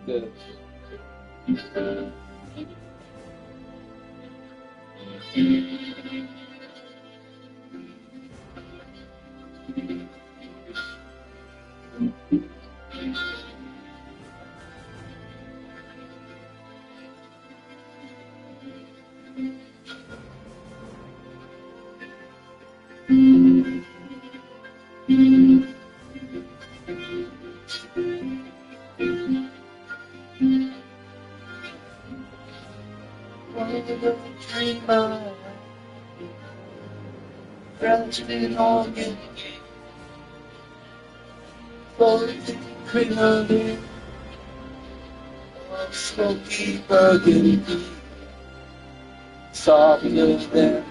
Good. Dreamer, resting on you, floating criminally, smoky burgundy, softer than the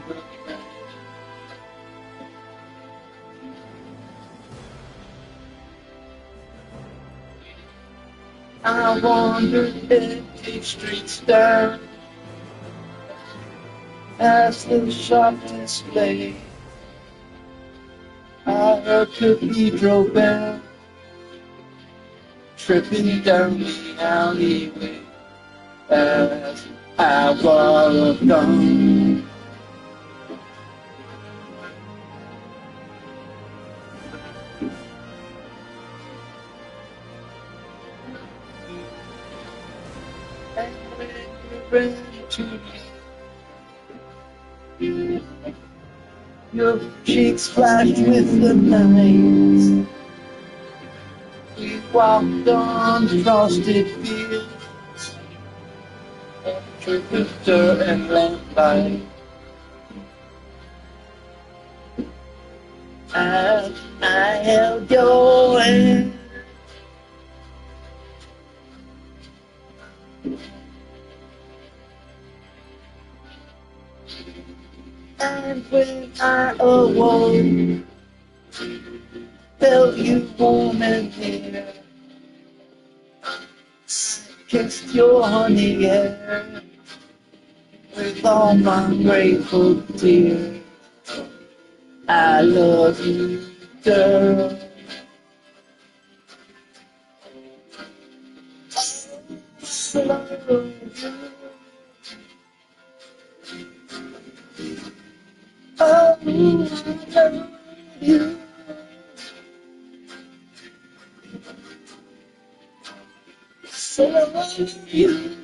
I wandered empty streets down as the shop displayed. I heard cathedral bell tripping down the alleyway as I walked on. And when you ran to me, your cheeks flashed with the night. We walked on frosted fields of tricketer and lamplight. And I held your hand. And when I awoke, felt you warm and near, kissed your honey hair with all my grateful tears. I love you, girl. So love you. Oh, I love you. So love you.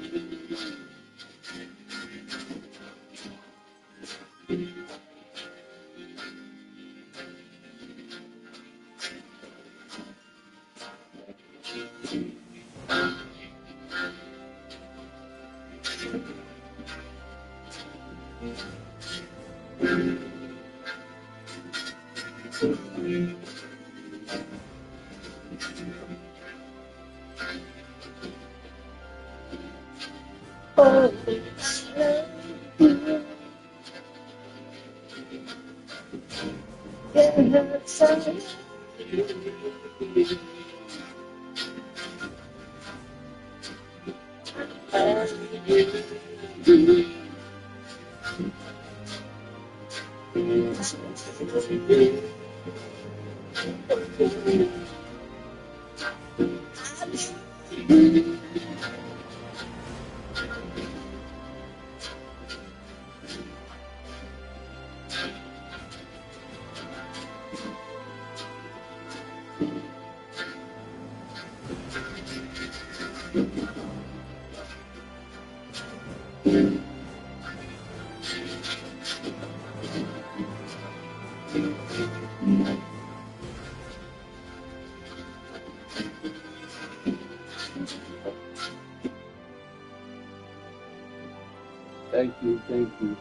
Oh, yes, I love you. Thank you, thank you.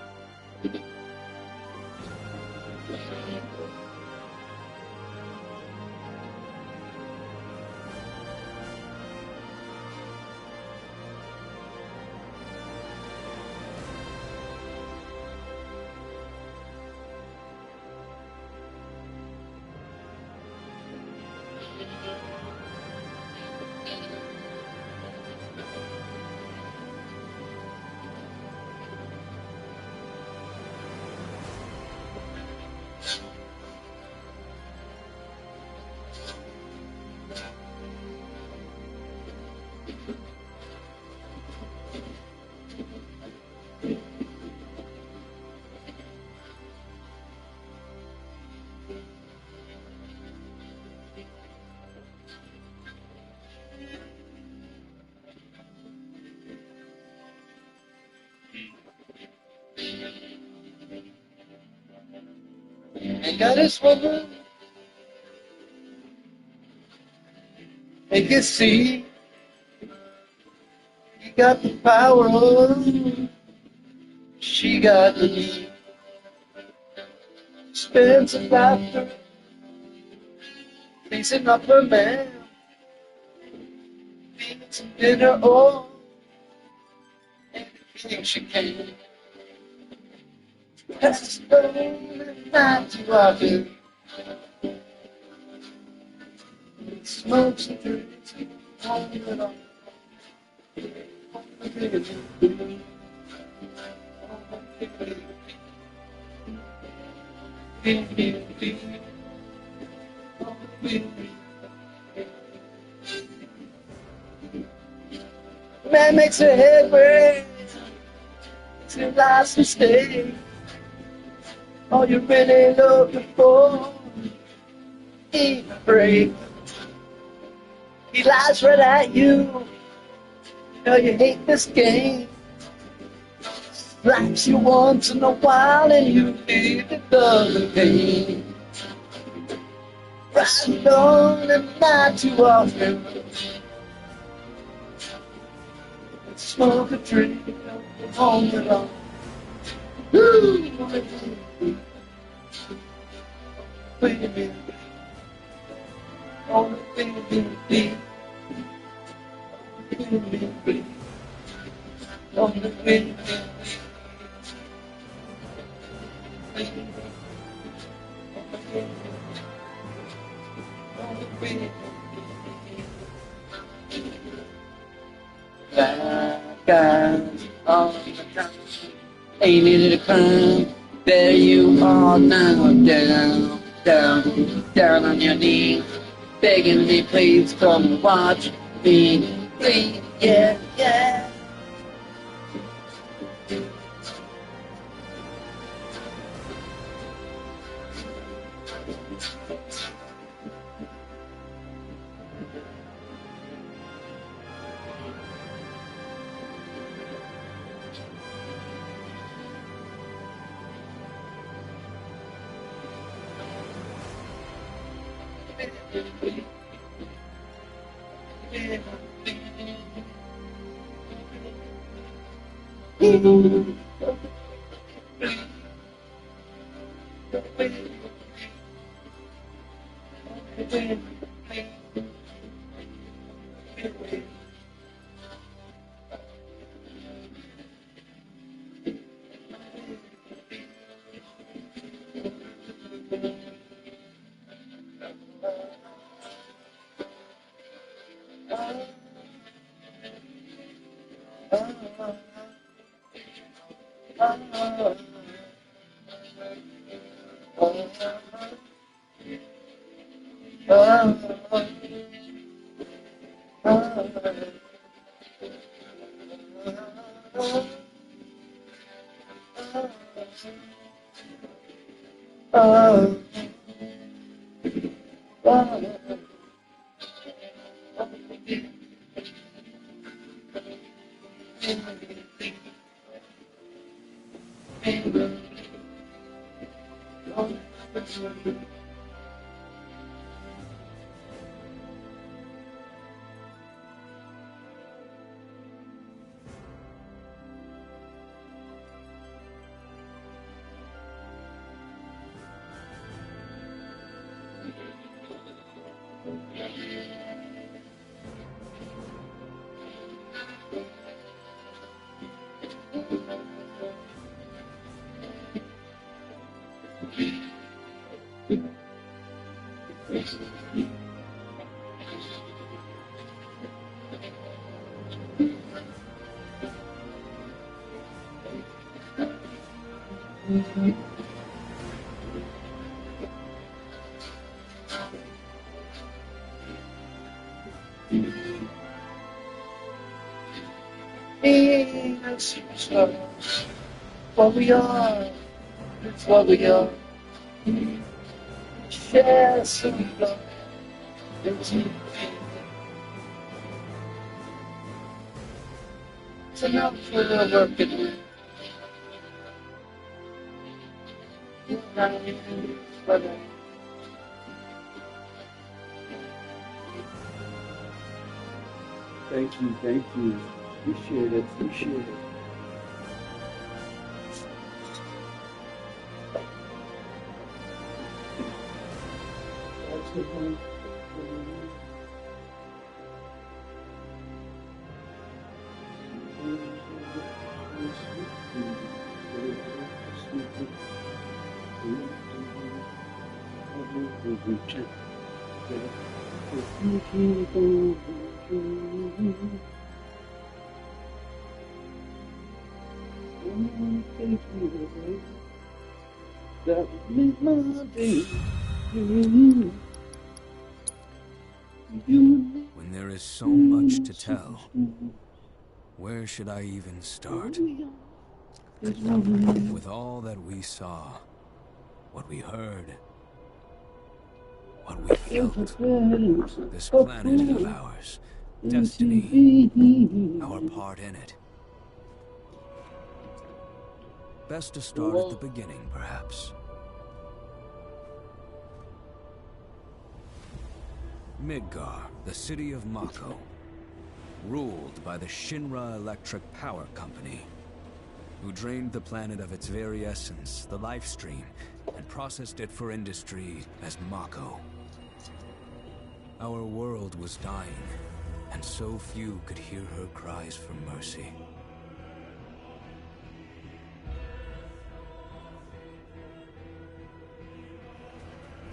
Ain't got this woman, and you see, you got the power, she got me. Spend some laughter, pleasing up her man, feeding some dinner, or anything she can. That's the lonely night too often. Smokes and drinks, on and on. Man makes a headway, it's your last mistake. All you really looking for, ain't a break. He lies right at you, you know you hate this game. Slaps you once in a while and you feel the double pain. Riding on and not too often. Smoke a drink, on and on. Woo! Baby, oh baby, baby, baby, oh baby. Black guys all the time, ain't it a crime? There you are now, down, down, down on your knees, begging me please come watch me bleed, yeah, yeah. It's what we are. It's what we are. share some love into me. It's enough for the working man. Thank you, thank you. Appreciate it, appreciate it. That would make my day. When there is so much to tell, where should I even start? With all that we saw, what we heard, what we felt, this planet of ours, destiny, our part in it. Best to start at the beginning, perhaps. Midgar, the city of Mako, ruled by the Shinra Electric Power Company, who drained the planet of its very essence, the life stream, and processed it for industry as Mako. Our world was dying, and so few could hear her cries for mercy.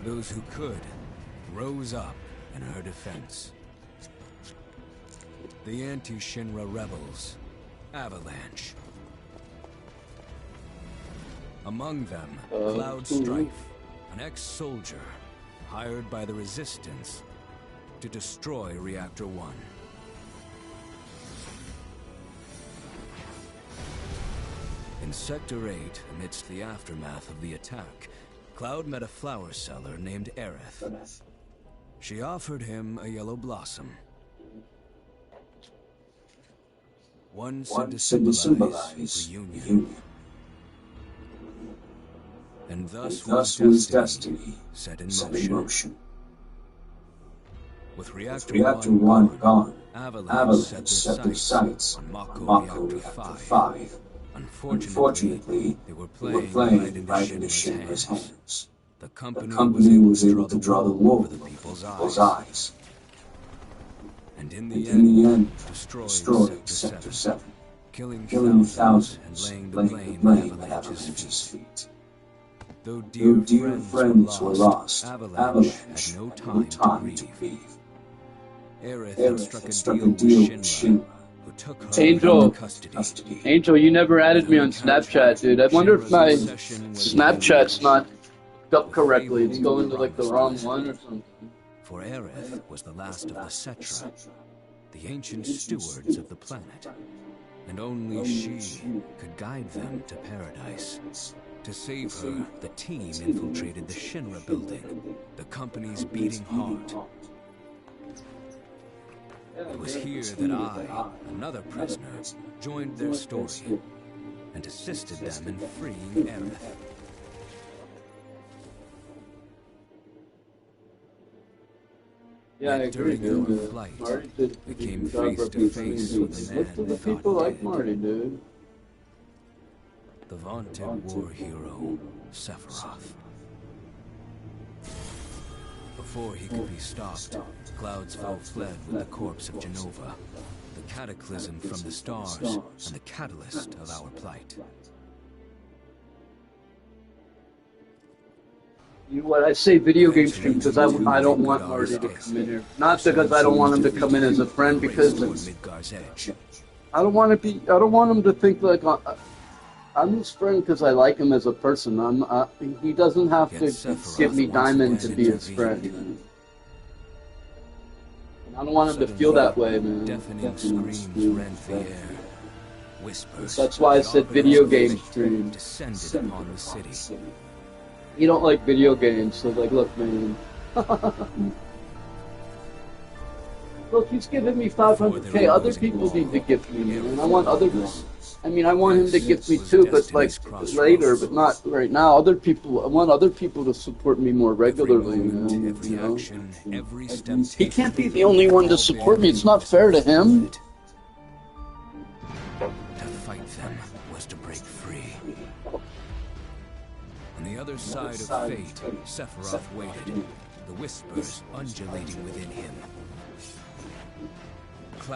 Those who could rose up in her defense. The anti-Shinra rebels, Avalanche. Among them, Cloud Strife, an ex-soldier hired by the Resistance to destroy Reactor 1. In Sector 8, amidst the aftermath of the attack, Cloud met a flower seller named Aerith. She offered him a yellow blossom. One said to symbolize reunion. And thus was destiny set in motion. With Reactor 1 gone, Avalanche set their sights on Mako Reactor 5. Unfortunately, they were playing right into Shinra's hands. The company was able to draw the wool over the people's eyes. And in the end, destroyed Sector 7, killing thousands and laying the blame at Avalanche's feet. Though dear friends were lost, Avalanche had no time to grieve. Aerith had struck a deal with Shinra, who took her into custody. Angel, you never added me on Snapchat, dude. I wonder if my Snapchat's not up correctly. It's going to like the wrong one or something. For Aerith was the last of the Cetra, the ancient stewards of the planet, and only she could guide them to paradise. To save her, the team infiltrated the Shinra building, the company's beating heart. It was here that I, another prisoner, joined their story and assisted them in freeing Aerith. Yeah, I agree, During dude. our flight, we came face to face with a man Most of the people like Marty, dude. the vaunted war hero, Sephiroth. Before he could be stopped, Cloudsville fled with the corpse of Genova, the cataclysm from the stars and the catalyst of our plight. What I say video game stream because I don't want Marty to come in here. Not because I don't want him to come in as a friend, because Midgar's edge. I don't want him to think like I'm his friend because I like him as a person. He doesn't have to give me diamond to be his friend. I don't want him to feel that way, man. Deafening screams rent the air. Whispers. That's why I said video game stream. Descended upon the city. You don't like video games, so like, look, man. Look, he's giving me 500K. Other people need to gift me, man. I want other. I mean, I want him to gift me too, but like later, but not right now. Other people, I want other people to support me more regularly, man. You know? He can't be the only one to support me. It's not fair to him. To fight them was to break free. On the other side of fate, Sephiroth waited, the whispers undulating within him.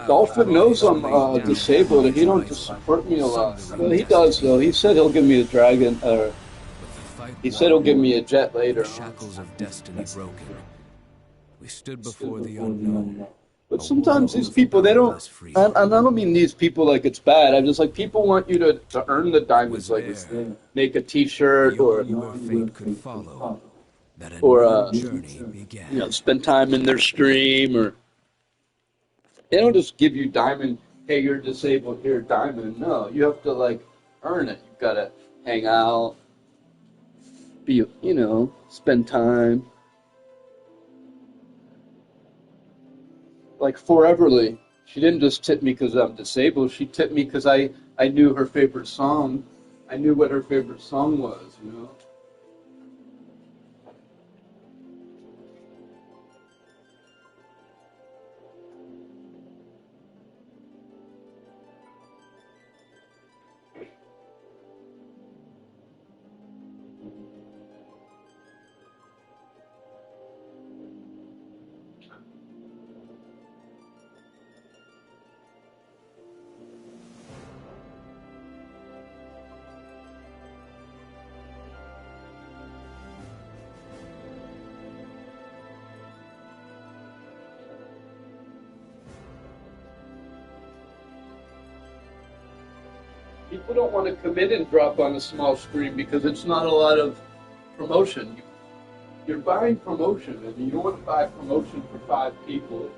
Dolphin knows I'm disabled, and he don't just support me a lot. Well, he does, though. He said he'll give me a dragon, he said he'll give me a jet later. The shackles of destiny broken. We stood before the unknown. But sometimes these people, they don't, and I don't mean these people like it's bad. I'm just like, people want you to earn the diamonds, like make a t-shirt or journey began. You know, spend time in their stream, or they don't just give you diamond, hey, you're disabled, here, diamond. No, you have to like earn it. You've got to hang out, be, you know, spend time. Like Foreverly, she didn't just tip me because I'm disabled. She tipped me because I knew her favorite song. I knew what her favorite song was, you know. People don't want to commit and drop on a small screen because it's not a lot of promotion. You're buying promotion, and you don't want to buy promotion for 5 people.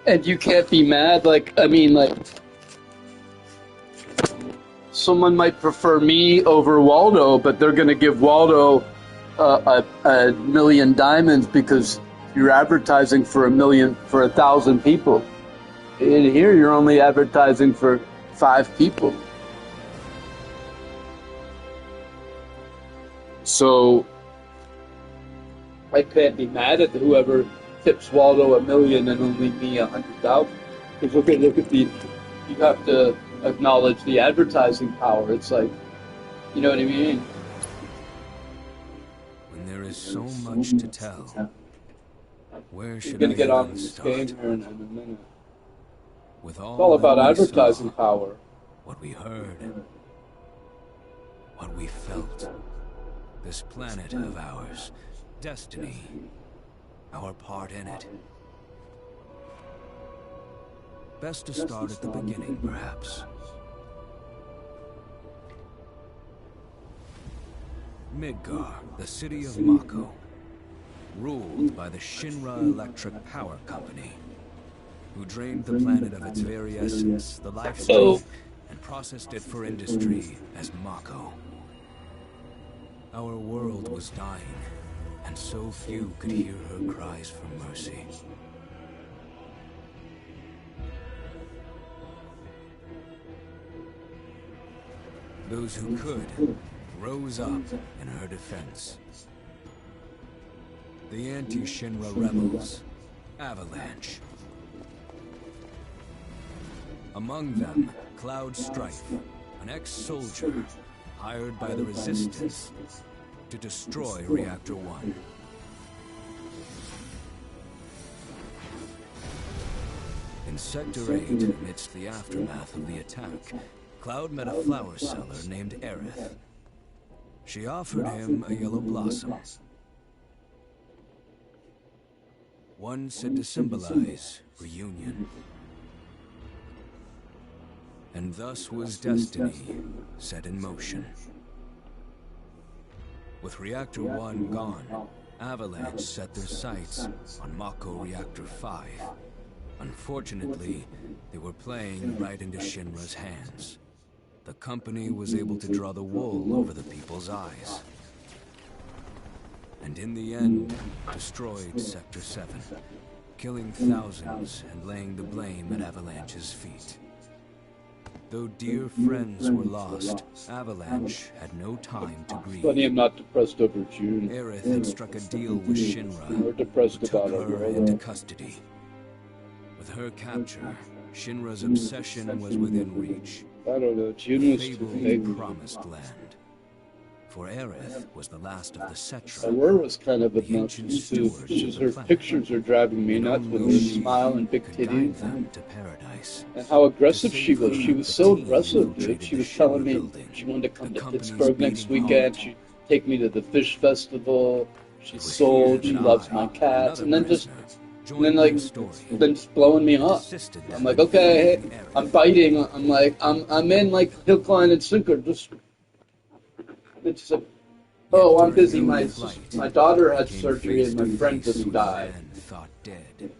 And you can't be mad, like, I mean, like, someone might prefer me over Waldo, but they're going to give Waldo a million diamonds because you're advertising for 1,000 people. In here, you're only advertising for 5 people. So, I can't be mad at whoever tips Waldo 1 million and only me 100,000. Because look at the, you have to acknowledge the advertising power. It's like, you know what I mean? When there is so much to tell, where should We're gonna get on this game here in a minute. It's all about advertising power. What we heard, what we felt, this planet of ours, destiny, our part in it. Best to start at the beginning, perhaps. Midgar, the city of Mako, ruled by the Shinra Electric Power Company, who drained the planet of its very essence, the life stream, and processed it for industry as Mako. Our world was dying, and so few could hear her cries for mercy. Those who could rose up in her defense. The anti-Shinra rebels, Avalanche. Among them, Cloud Strife, an ex-soldier hired by the Resistance to destroy Reactor 1. In Sector 8, amidst the aftermath of the attack, Cloud met a flower seller named Aerith. She offered him a yellow blossom, one said to symbolize reunion. And thus was destiny set in motion. With Reactor 1 gone, Avalanche set their sights on Mako Reactor 5. Unfortunately, they were playing right into Shinra's hands. The company was able to draw the wool over the people's eyes. And in the end, destroyed Sector 7, killing thousands and laying the blame at Avalanche's feet. Though dear friends were lost, Avalanche had no time to grieve. Funny I'm not depressed over June. Aerith had struck a deal with Shinra, We're depressed who about took her it. into custody. With her capture, Shinra's obsession was within reach. I don't know, June was too Fabled big. promised land. For Aerith was the last of the Cetra. Aurora was kind of The ancient obnoxious too. stewards It's of just the her planet. pictures are driving me nuts with her smile and big Could guide titties. them to paradise. And how aggressive To she save was. them, She was the so team aggressive, dude. infiltrated She the was telling Shinra me building. she wanted to come The to company's Pittsburgh next beating weekend. heart. She'd take me to the fish festival. She's It was sold. here She that loves I, my cats. another And then just, prisoner, and joined then their like, story. then just blowing me up. Assisted I'm them like, in okay, defeating Aerith. I'm biting. I'm like, I'm in like hook, line, and sinker. Just, it's just like, oh, I'm busy. My daughter had Came surgery and my face to friend face just with died. men thought dead.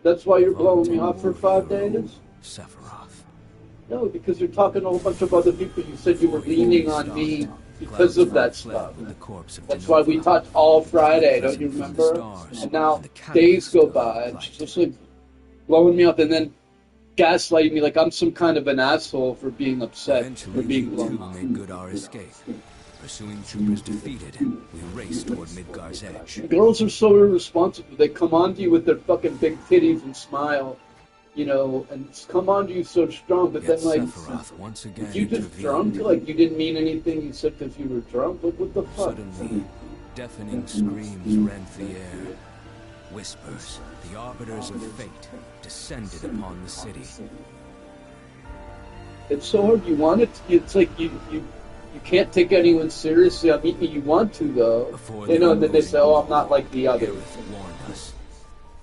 That's why you're blowing me Vaunted off for war 5 hero, days? Sephiroth. No, because you're talking to a whole bunch of other people. You said you were leaning on me because of that stuff. With the corpse of That's why we Denova. talked all Friday, don't you From the remember? stars And now and the days catalyst go of by, and light. she's just like blowing me up and then gaslighting me like I'm some kind of an asshole for being upset, Eventually, for being we blown too off. made good our escape. Pursuing troopers defeated, we raced toward Midgar's edge. Girls are so irresponsible. They come on to you with their fucking big titties and smile, you know, and come on to you so strong. But Yet then, like, Sephiroth once again you just drunk? intervened. Like, you didn't mean anything you said because you were drunk? Like, what the fuck? Suddenly, deafening screams rent the air. Whispers, the arbiters of fate, descended upon the city. It's so hard. You want it. It's like you can't take anyone seriously. I mean, you want to though. Before You know, and then they say, "Oh, I'm not like the others." Aerith warned us.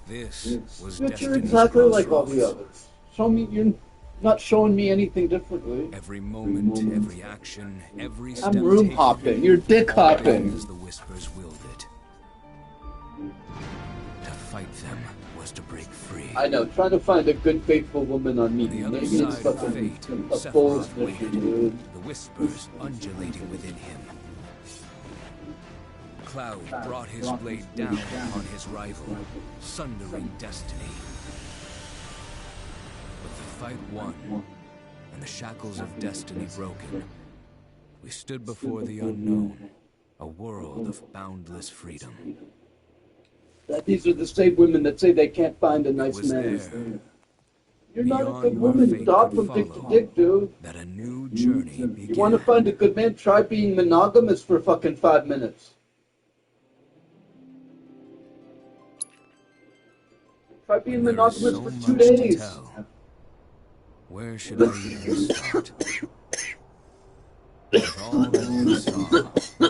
This was But you're destiny's exactly like all the crossroads. others. Show me. You're not showing me anything differently. Every moment, every action, every step I'm room taken, hopping. You're dick all done hopping. as the whispers willed it. To fight them was to break free. I know. Trying to find a good, faithful woman on me. On the other Maybe it's side of fucking fate, a fool's Sephiroth mission, waited, dude. the whispers undulating within him. Cloud brought his blade down upon his rival, sundering destiny. With the fight won, and the shackles of destiny broken, we stood before the unknown, a world of boundless freedom. These are the same women that say they can't find a nice Was man. there, You're not a beyond good where woman. fate Stop could from dick to follow, dick, dude. that a new journey You began. want to find a good man? Try being monogamous for fucking 5 minutes. Try being There is monogamous so for much 2 to days. tell. Where should I even start? With all that we saw,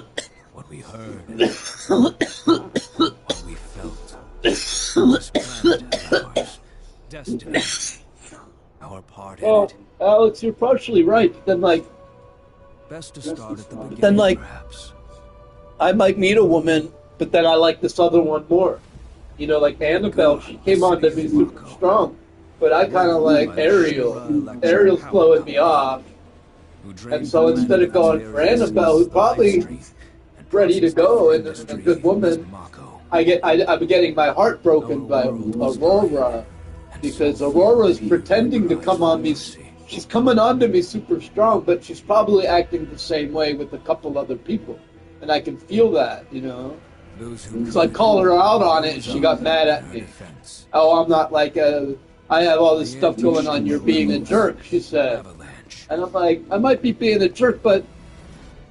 what we heard, what we felt, this planet of ours, destiny, our part in Well, it. Alex, you're partially right. But then, like, Best to start at the beginning, then, like, perhaps. I might meet a woman, but then I like this other one more. You know, like Annabelle, she came on to me super strong. But I kind of like Ariel. Ariel's blowing me off. And so instead of going for Annabelle, who's probably ready to go and a good woman, I'm getting my heart broken by Aurora. Because Aurora's pretending to come on me. She's coming on to me super strong, but she's probably acting the same way with a couple other people. And I can feel that, you know. So I called her out on it, and she got mad at me. Oh, I'm not like I have all this stuff going on. You're being a jerk, she said. And I'm like, I might be being a jerk, but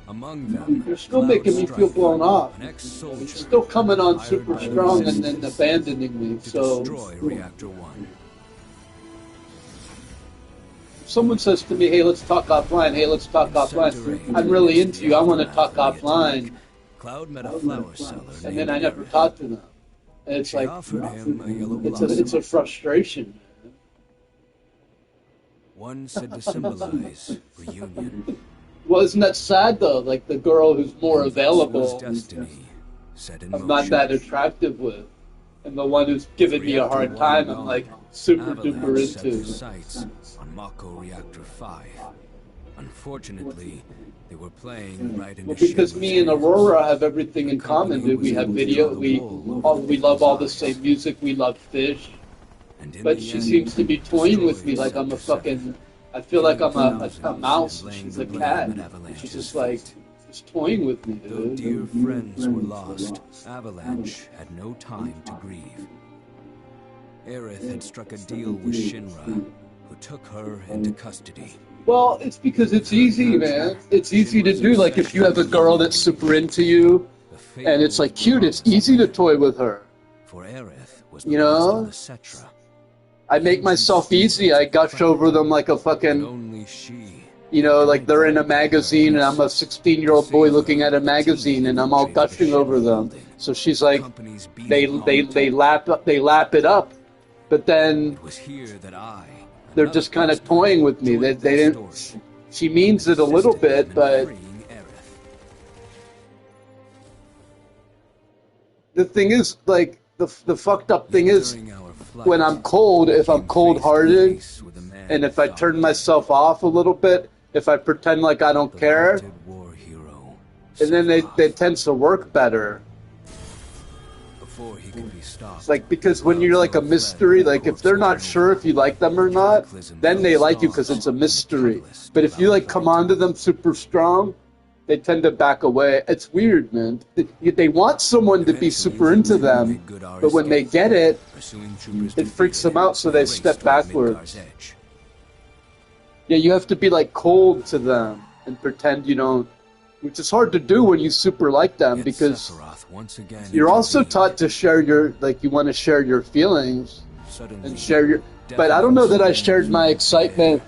among them, you're still making me feel blown off. an ex-soldier, You're still coming on super strong and then abandoning me. to So destroy Reactor 1. if someone says to me, hey, let's talk offline, hey, let's talk offline, I'm really into you, I want to talk offline. Cloud met a flower seller And then I never talk to them. And it's like, offered him a yellow it's blossom. a frustration. One said to symbolize reunion. Well, isn't that sad though? Like the girl who's more available, Destiny set in I'm not that attractive with. And the one who's giving me a hard time, I'm like super duper into. Sights on Mako Reactor 5. Unfortunately, they were playing right into Well, because me and Aurora have everything in common, dude. We have video, we love all the same music, we love fish. But she seems to be toying with me like I'm a fucking, I feel like I'm a mouse, she's a cat. She's just like, just toying with me, Though dude. dear friends were lost, Avalanche had no time to grieve. Aerith had struck a deal with Shinra, who took her into custody. Well, it's because it's easy, man. It's easy to do. Like, if you have a girl that's super into you, and it's like cute, it's easy to toy with her. For Aerith was You know? the Cetra. I make myself easy. I gush over them like a fucking, Only she. you know, like they're in a magazine, and I'm a 16-year-old boy looking at a magazine, and I'm all gushing over them. So she's like, they lap it up, but then It was here that they're just kind of toying with me. They didn't. She means it a little bit, but the thing is, like, the fucked up thing is, when I'm cold, if I'm cold-hearted, and if I turn myself off a little bit, if I pretend like I don't care, and then they tend to work better. Before he could be stopped, Like, because when you're like a mystery, like if they're not sure if you like them or not, then they like you because it's a mystery. But if you like come onto them super strong, they tend to back away. It's weird, man. They want someone to be super into them, but when they get it, it freaks them out, so they step backwards. Yeah, you have to be like cold to them and pretend you don't, which is hard to do when you super like them, because you're also taught to share your, like, you want to share your feelings and share your, but I don't know that I shared my excitement.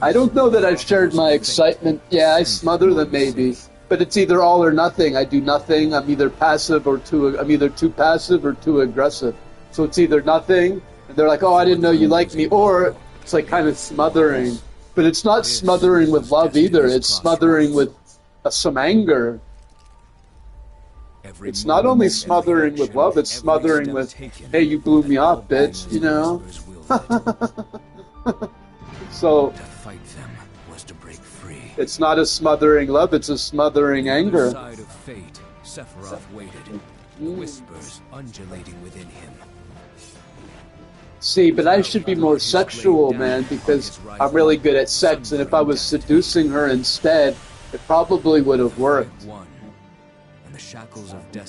I don't know that I've shared my excitement. Yeah, I smother them maybe, but it's either all or nothing. I do nothing. I'm either passive or I'm either too passive or too aggressive. So it's either nothing, and they're like, oh, I didn't know you liked me, or it's like kind of smothering. But it's not smothering with love either. It's smothering with some anger. It's not only smothering with love, it's smothering with, hey, you blew me off, bitch, you know? So, to fight them was to break free. it's not a smothering love, it's a smothering anger. Side of fate, Sephiroth waited, whispers undulating within him. See, but I should be more sexual, man, because I'm really good at sex, and if I was seducing her instead, it probably would have worked.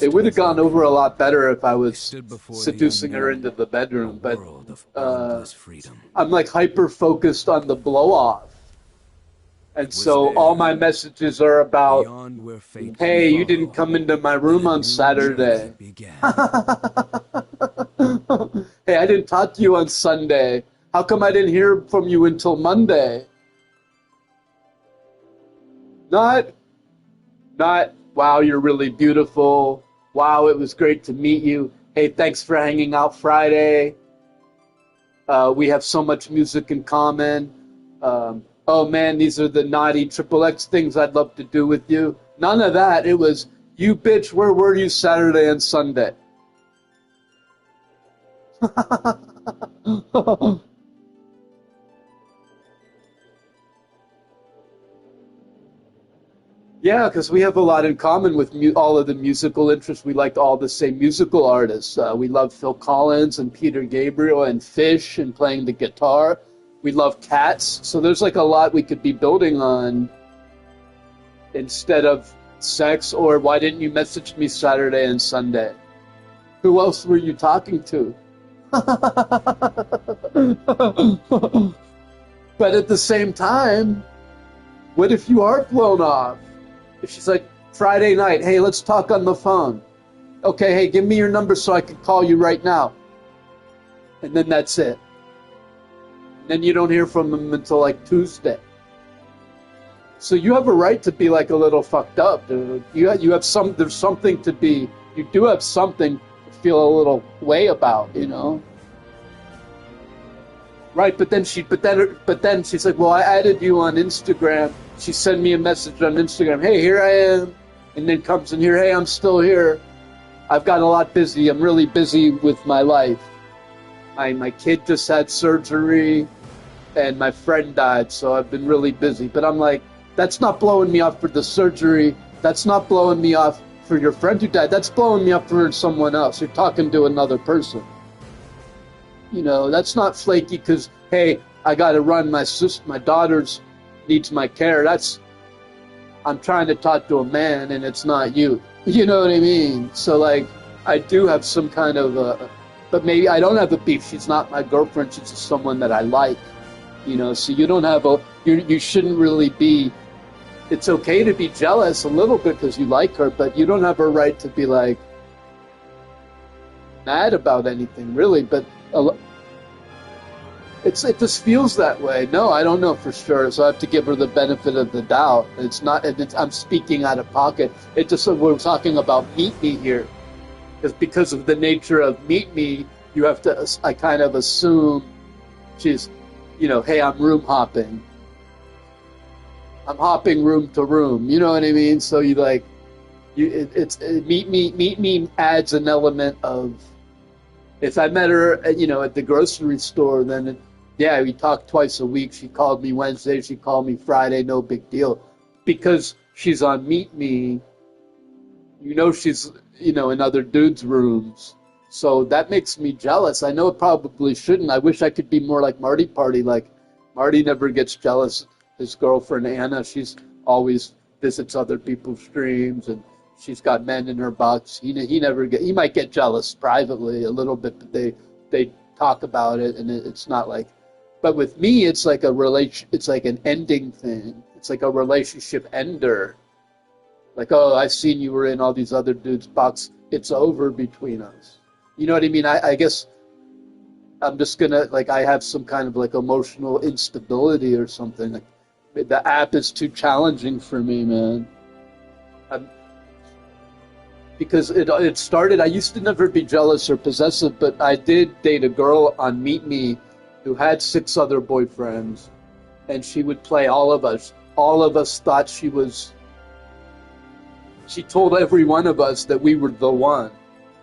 It would have gone over a lot better if I was seducing her into the bedroom, but I'm like hyper-focused on the blow-off. And so all my messages are about, hey, you didn't come into my room on Saturday. Hey, I didn't talk to you on Sunday. How come I didn't hear from you until Monday? Not, wow, you're really beautiful. Wow, it was great to meet you. Hey, thanks for hanging out Friday. We have so much music in common. Oh man, these are the naughty XXX things I'd love to do with you. None of that. It was, you bitch, where were you Saturday and Sunday? Yeah, because we have a lot in common with all of the musical interests. We liked all the same musical artists. We love Phil Collins and Peter Gabriel and Fish and playing the guitar. We love cats. So there's like a lot we could be building on instead of sex, or why didn't you message me Saturday and Sunday? Who else were you talking to? But at the same time, what if you are blown off? If she's like, Friday night, hey, let's talk on the phone. Okay, hey, give me your number so I can call you right now. And then that's it. And then you don't hear from him until like Tuesday. So you have a right to be like a little fucked up, dude. You have there's something to be, you do have something to feel a little way about, you know? Right, but then she's like, well, I added you on Instagram. She sent me a message on Instagram. Hey, here I am. And then comes in here, hey, I'm still here. I've gotten a lot busy. I'm really busy with my life. My kid just had surgery, and my friend died, so I've been really busy. But I'm like, that's not blowing me off for the surgery. That's not blowing me off for your friend who died. That's blowing me off for someone else. You're talking to another person. You know, that's not flaky because, hey, I got to run. My daughter's needs my care. I'm trying to talk to a man, and it's not you. You know what I mean? So, like, I do have some kind of but maybe I don't have a beef. She's not my girlfriend. She's just someone that I like. You know, so you don't have you shouldn't really be, it's okay to be jealous a little bit because you like her, but you don't have a right to be, like, mad about anything, really. But it just feels that way. No, I don't know for sure, so I have to give her the benefit of the doubt. I'm speaking out of pocket. It just, we're talking about meet me here. Because of the nature of meet me, you have to, I kind of assume she's, you know, hey, I'm room hopping. I'm hopping room to room. You know what I mean? So you like, meet me adds an element of, if I met her, you know, at the grocery store, then yeah, we talked twice a week. She called me Wednesday, she called me Friday, no big deal. Because she's on meet me, you know, she's, you know, in other dudes' rooms. So that makes me jealous. I know it probably shouldn't. I wish I could be more like Marty Party. Like, Marty never gets jealous. His girlfriend, Anna, she's always visits other people's streams, and she's got men in her box. He might get jealous privately a little bit, but they talk about it, and it's not like, but with me, it's like it's like an ending thing. It's like a relationship ender. Like, oh, I've seen you were in all these other dudes' box. It's over between us. You know what I mean? I guess I'm just gonna, like, I have some kind of like emotional instability or something. Like, the app is too challenging for me, man. Because it started, I used to never be jealous or possessive, but I did date a girl on Meet Me who had 6 other boyfriends, and she would play all of us. All of us thought she told every one of us that we were the one.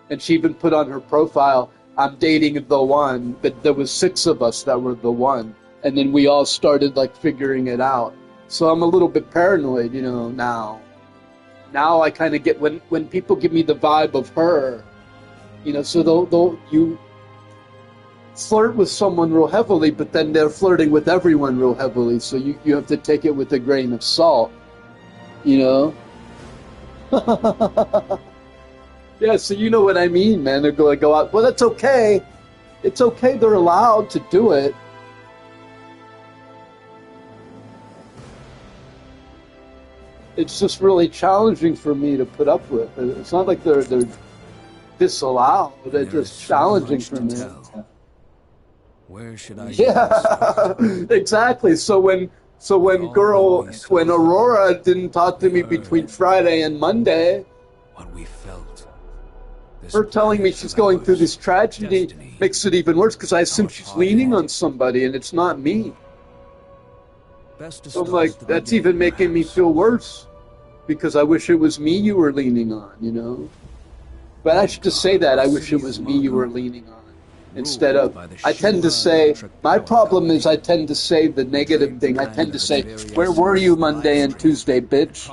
And she even put on her profile, I'm dating the one, but there was 6 of us that were the one. And then we all started, like, figuring it out. So I'm a little bit paranoid, you know, now. Now I kind of get, when people give me the vibe of her, you know, so you flirt with someone real heavily, but then they're flirting with everyone real heavily, so you have to take it with a grain of salt, you know? Yeah, so you know what I mean, man. They're going to go out, well, that's okay. It's okay, they're allowed to do it. It's just really challenging for me to put up with. It's not like they're disallowed. They're just challenging for me. Where should I? Yeah, exactly. So when Aurora didn't talk to me between Friday and Monday, what we felt. Her telling me she's going through this tragedy makes it even worse because I assume she's leaning on somebody and it's not me. So I'm like, that's even making me feel worse because I wish it was me you were leaning on, you know? But I should just say that. I wish it was me you were leaning on. Instead of, I tend to say, my problem is I tend to say the negative thing. I tend to say, where were you Monday and Tuesday, bitch?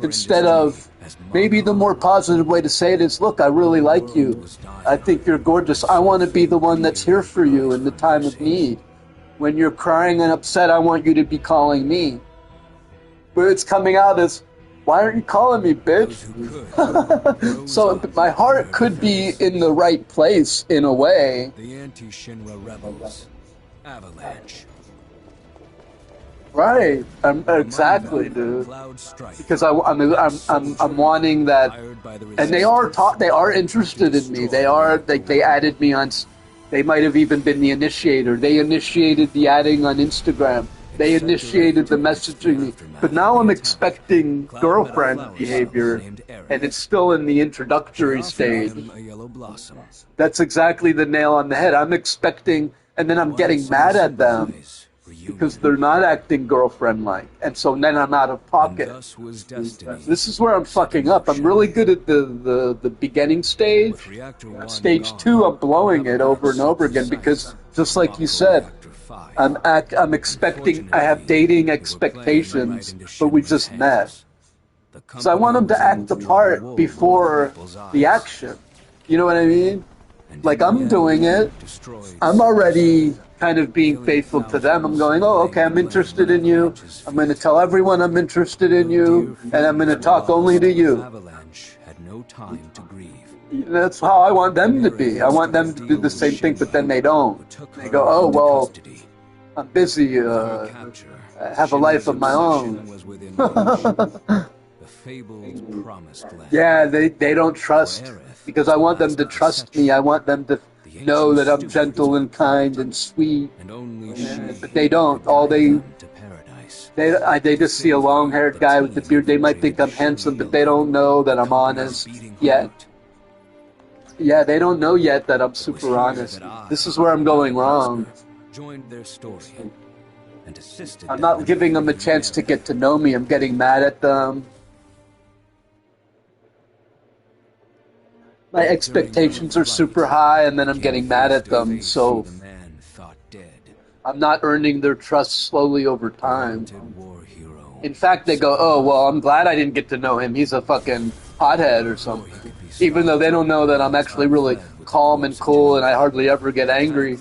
Instead of, maybe the more positive way to say it is, look, I really like you. I think you're gorgeous. I want to be the one that's here for you in the time of need. When you're crying and upset, I want you to be calling me. But it's coming out as, why aren't you calling me, bitch? So my heart could be in the right place in a way. The anti-Shinra rebels. Avalanche. Right. Exactly, dude. Because I'm wanting that, and they are interested in me. They are like they added me on. They might have even been the initiator. They initiated the adding on Instagram. They initiated the messaging me. But now I'm expecting girlfriend behavior, and it's still in the introductory stage. That's exactly the nail on the head. I'm expecting, and then I'm getting mad at them because they're not acting girlfriend-like, and so then I'm out of pocket. This is where I'm fucking up. I'm really good at the beginning stage. Stage 2, I'm blowing it over and over again because, just like you said, I'm expecting. I have dating expectations, but we just met. So I want them to act the part before the action. You know what I mean? Like I'm doing it. I'm already kind of being faithful to them. I'm going, oh, okay, I'm interested in you. I'm going to tell everyone I'm interested in you, and I'm going to talk only to you. That's how I want them to be. I want them to do the same thing, but then they don't. They go, oh, well, I'm busy. I have a life of my own. Yeah, they don't trust, because I want them to trust me. I want them to know that I'm gentle and kind and sweet, but they don't. They just see a long-haired guy with the beard. They might think I'm handsome, but they don't know that I'm honest yet. Yeah, they don't know yet that I'm super honest. This is where I'm going wrong. I'm not giving them a chance to get to know me. I'm getting mad at them. My expectations are super high, and then I'm getting mad at them, so I'm not earning their trust slowly over time. In fact, they go, oh, well, I'm glad I didn't get to know him. He's a fucking hothead or something. Even though they don't know that I'm actually really calm and cool, and I hardly ever get angry.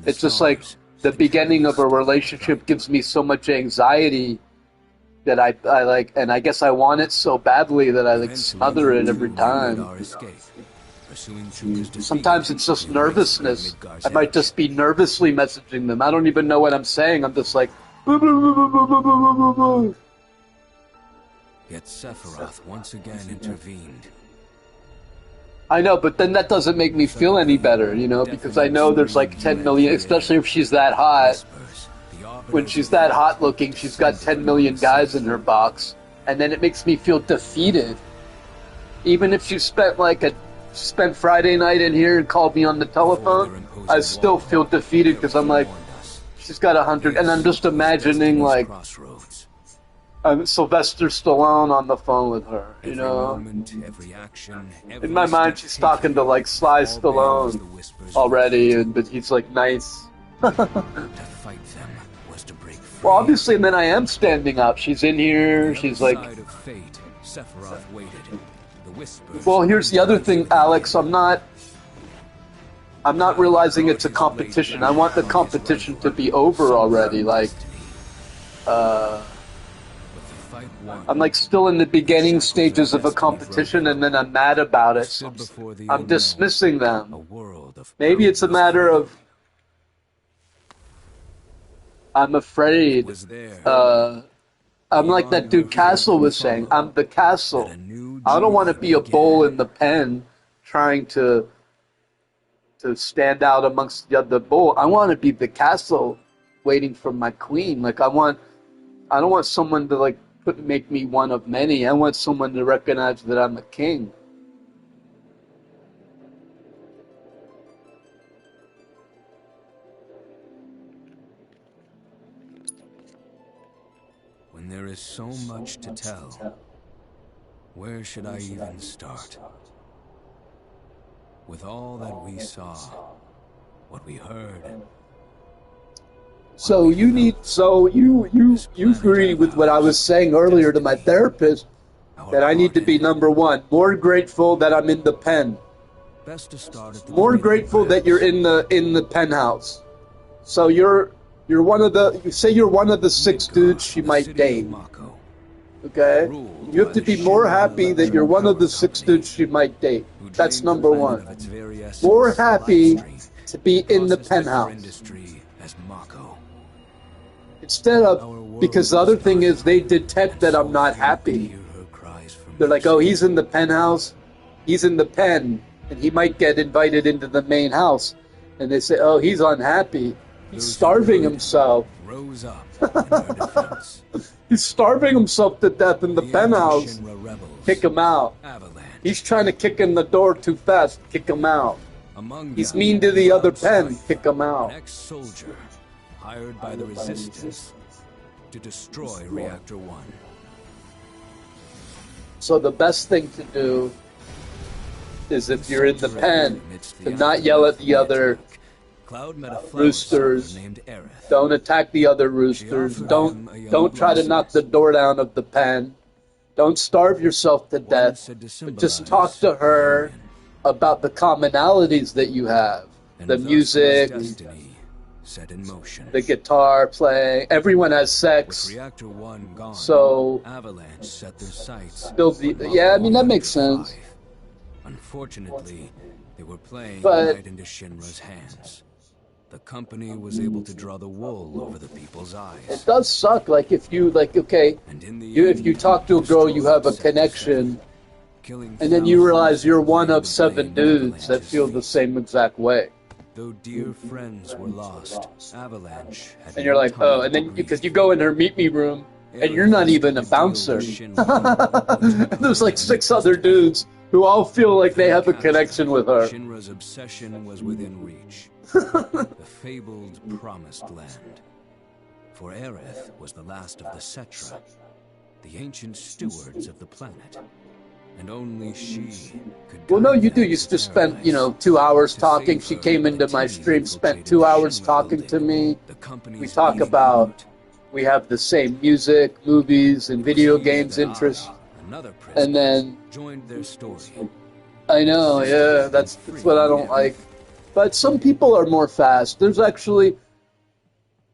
It's just like the beginning of a relationship gives me so much anxiety that I like, and I guess I want it so badly that I like smother it every time. Sometimes it's just nervousness. I might just be nervously messaging them. I don't even know what I'm saying. I'm just like, boo, boo, boo, boo, boo, boo, boo, boo. Yet Sephiroth once again intervened. I know, but then that doesn't make me feel any better, you know, because I know there's like 10 million, especially if she's that hot. When she's that hot looking, she's got 10 million guys in her box, and then it makes me feel defeated. Even if she spent Friday night in here and called me on the telephone, I still feel defeated because I'm like, she's got 100, and I'm just imagining like Sylvester Stallone on the phone with her, you know. In my mind, she's talking to like Sly Stallone already, but he's like nice. Well, obviously, and then I am standing up. She's in here. She's like. Well, here's the other thing, Alex. I'm not realizing it's a competition. I want the competition to be over already. Like, I'm like still in the beginning stages of a competition, and then I'm mad about it. So I'm dismissing them. Maybe it's a matter of I'm afraid. I'm like that dude Castle was saying. I'm the castle. I don't want to be a bull in the pen trying to stand out amongst the other bull. I want to be the castle waiting for my queen. Like I don't want someone to like make me one of many. I want someone to recognize that I'm a king. When there is so much to tell, where should I even start? With all that we saw, what we heard. So you agree with what I was saying earlier to my therapist, that I need to be number one, more grateful that I'm in the pen. More grateful that you're in the penthouse. So you're one of the, you say you're one of the 6 dudes she might date. Okay? You have to be more happy that you're one of the 6 dudes she might date. That's number one. More happy to be in the penthouse. Instead of Because the other thing is they detect that I'm not happy. They're like, oh, he's in the penthouse, he's in the pen, and he might get invited into the main house. And they say, oh, he's unhappy. He's starving himself. Rose up in their defense. He's starving himself to death in the penthouse. Kick him out. He's trying to kick in the door too fast. Kick him out. He's mean to the other pen. Kick him out. An ex-soldier hired by the Resistance to destroy Reactor 1. So the best thing to do is, if you're in the pen, to not yell at the other roosters. Don't attack the other roosters. Don't try to knock the door down of the pen. Don't starve yourself to death. Just talk to her about the commonalities that you have. The music, set in motion. the guitar playing. Everyone has sex. Reactor 1 gone. So Avalanche set their sights. yeah, I mean that makes sense. Unfortunately, they were playing But- right into Shinra's hands. The company was able to draw the wool over the people's It eyes. does suck. Like if you okay, And in the if end, you talk to a girl, you have a connection, killing and then you realize you're one of thousands 7 of dudes that Avalanche's feel the feet. same exact way. Though dear friends were lost, Avalanche had And you're no like, time oh, to and then grieve. because you go in her meet me room, and you're not even a bouncer. There's like 6 other dudes who all feel like they have a connection with her. Shinra's obsession was within reach. The fabled Promised Land. For Aerith was the last of the Cetra, the ancient stewards of the planet. And only she could Well, no, guide you do. them You to just spent, paradise. 2 hours To talking. save She her, came into a my team stream, spent infiltrated 2 the hours Shinra talking to building. me. The company's We talk leading about, note. we have the same music, movies, and video games interests. Another prisoner, And then, joined their story. I know, yeah, that's what I don't like. But some people are more fast. There's actually,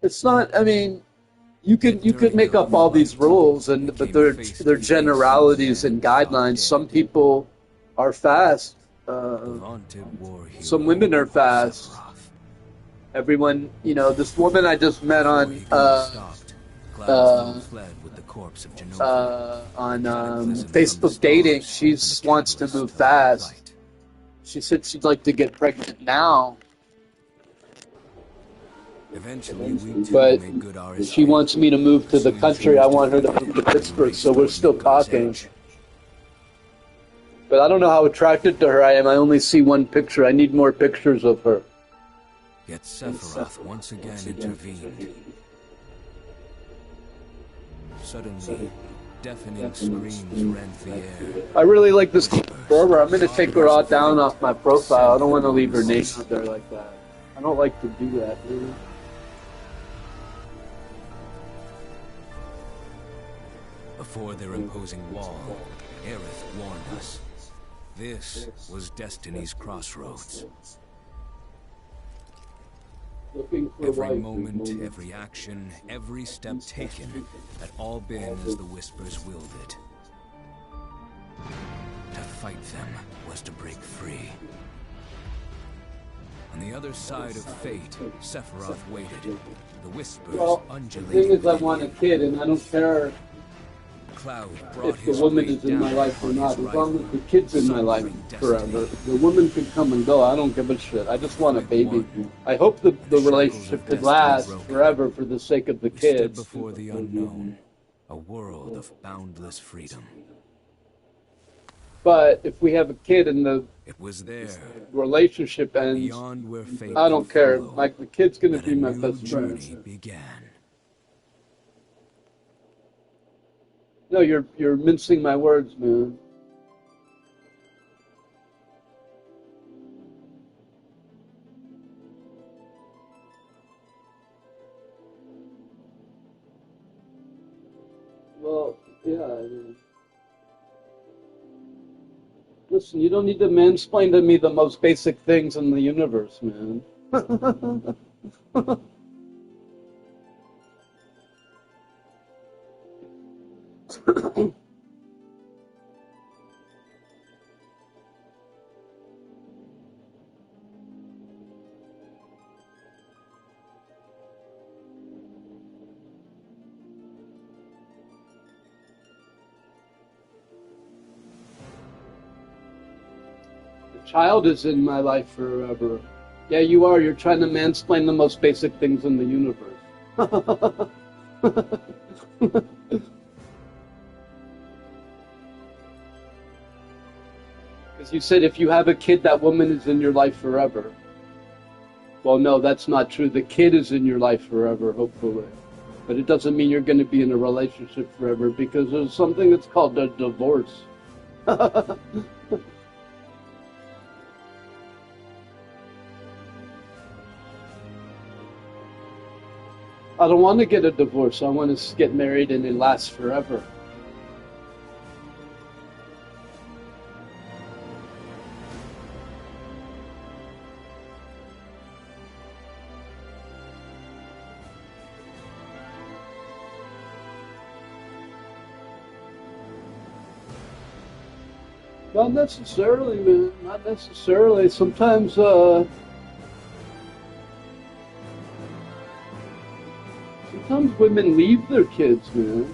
it's not, I mean, you could make up all these rules, but they're generalities and guidelines. Some people are fast. Vaunted war hero Some women are fast. Sephiroth. Everyone, this woman I just met Before on he could be stopped, Cloud fled with the corpse of Genova. Facebook dating. She wants to move fast. She said she'd like to get pregnant now, Eventually, we too but made good our she wants me to move to the country. I want her to move to Pittsburgh, so we're still talking. But I don't know how attracted to her I am. I only see one picture. I need more pictures of her. Yet Sephiroth once again intervened. Suddenly, deafening screams rent the air. I really like this girl. I'm going to take her all down off my profile. I don't want to leave her naked there like that. I don't like to do that, really. Before their imposing wall, Aerith warned us. This was Destiny's crossroads. Looking for Every life, moment, every action, every step taken had all been as the Whispers willed it. To fight them was to break free. On the other side of fate, Sephiroth waited. The Whispers Well, the undulated. thing is, I want a kid, and I don't care Cloud brought if the his woman weight is in my down life or on not. his As long rifle, as the kid's in my life suffering forever. destiny. The woman can come and go. I don't give a shit. I just want a baby. I hope the relationship could last forever for the sake of the We stood kids. before the unknown, a world of boundless freedom. But if we have a kid and the It was there, relationship ends, beyond where fate I don't could care. follow, Like, the kid's gonna that be a my new best friend. journey began. No, you're mincing my words, man. Well, yeah. I mean, listen, you don't need to mansplain to me the most basic things in the universe, man. Child is in my life forever. Yeah, you are. You're trying to mansplain the most basic things in the universe. Because you said if you have a kid, that woman is in your life forever. Well, no, that's not true. The kid is in your life forever, hopefully. But it doesn't mean you're going to be in a relationship forever, because there's something that's called a divorce. I don't want to get a divorce. I want to get married and it lasts forever. Not necessarily, man. Not necessarily. Sometimes women leave their kids, man.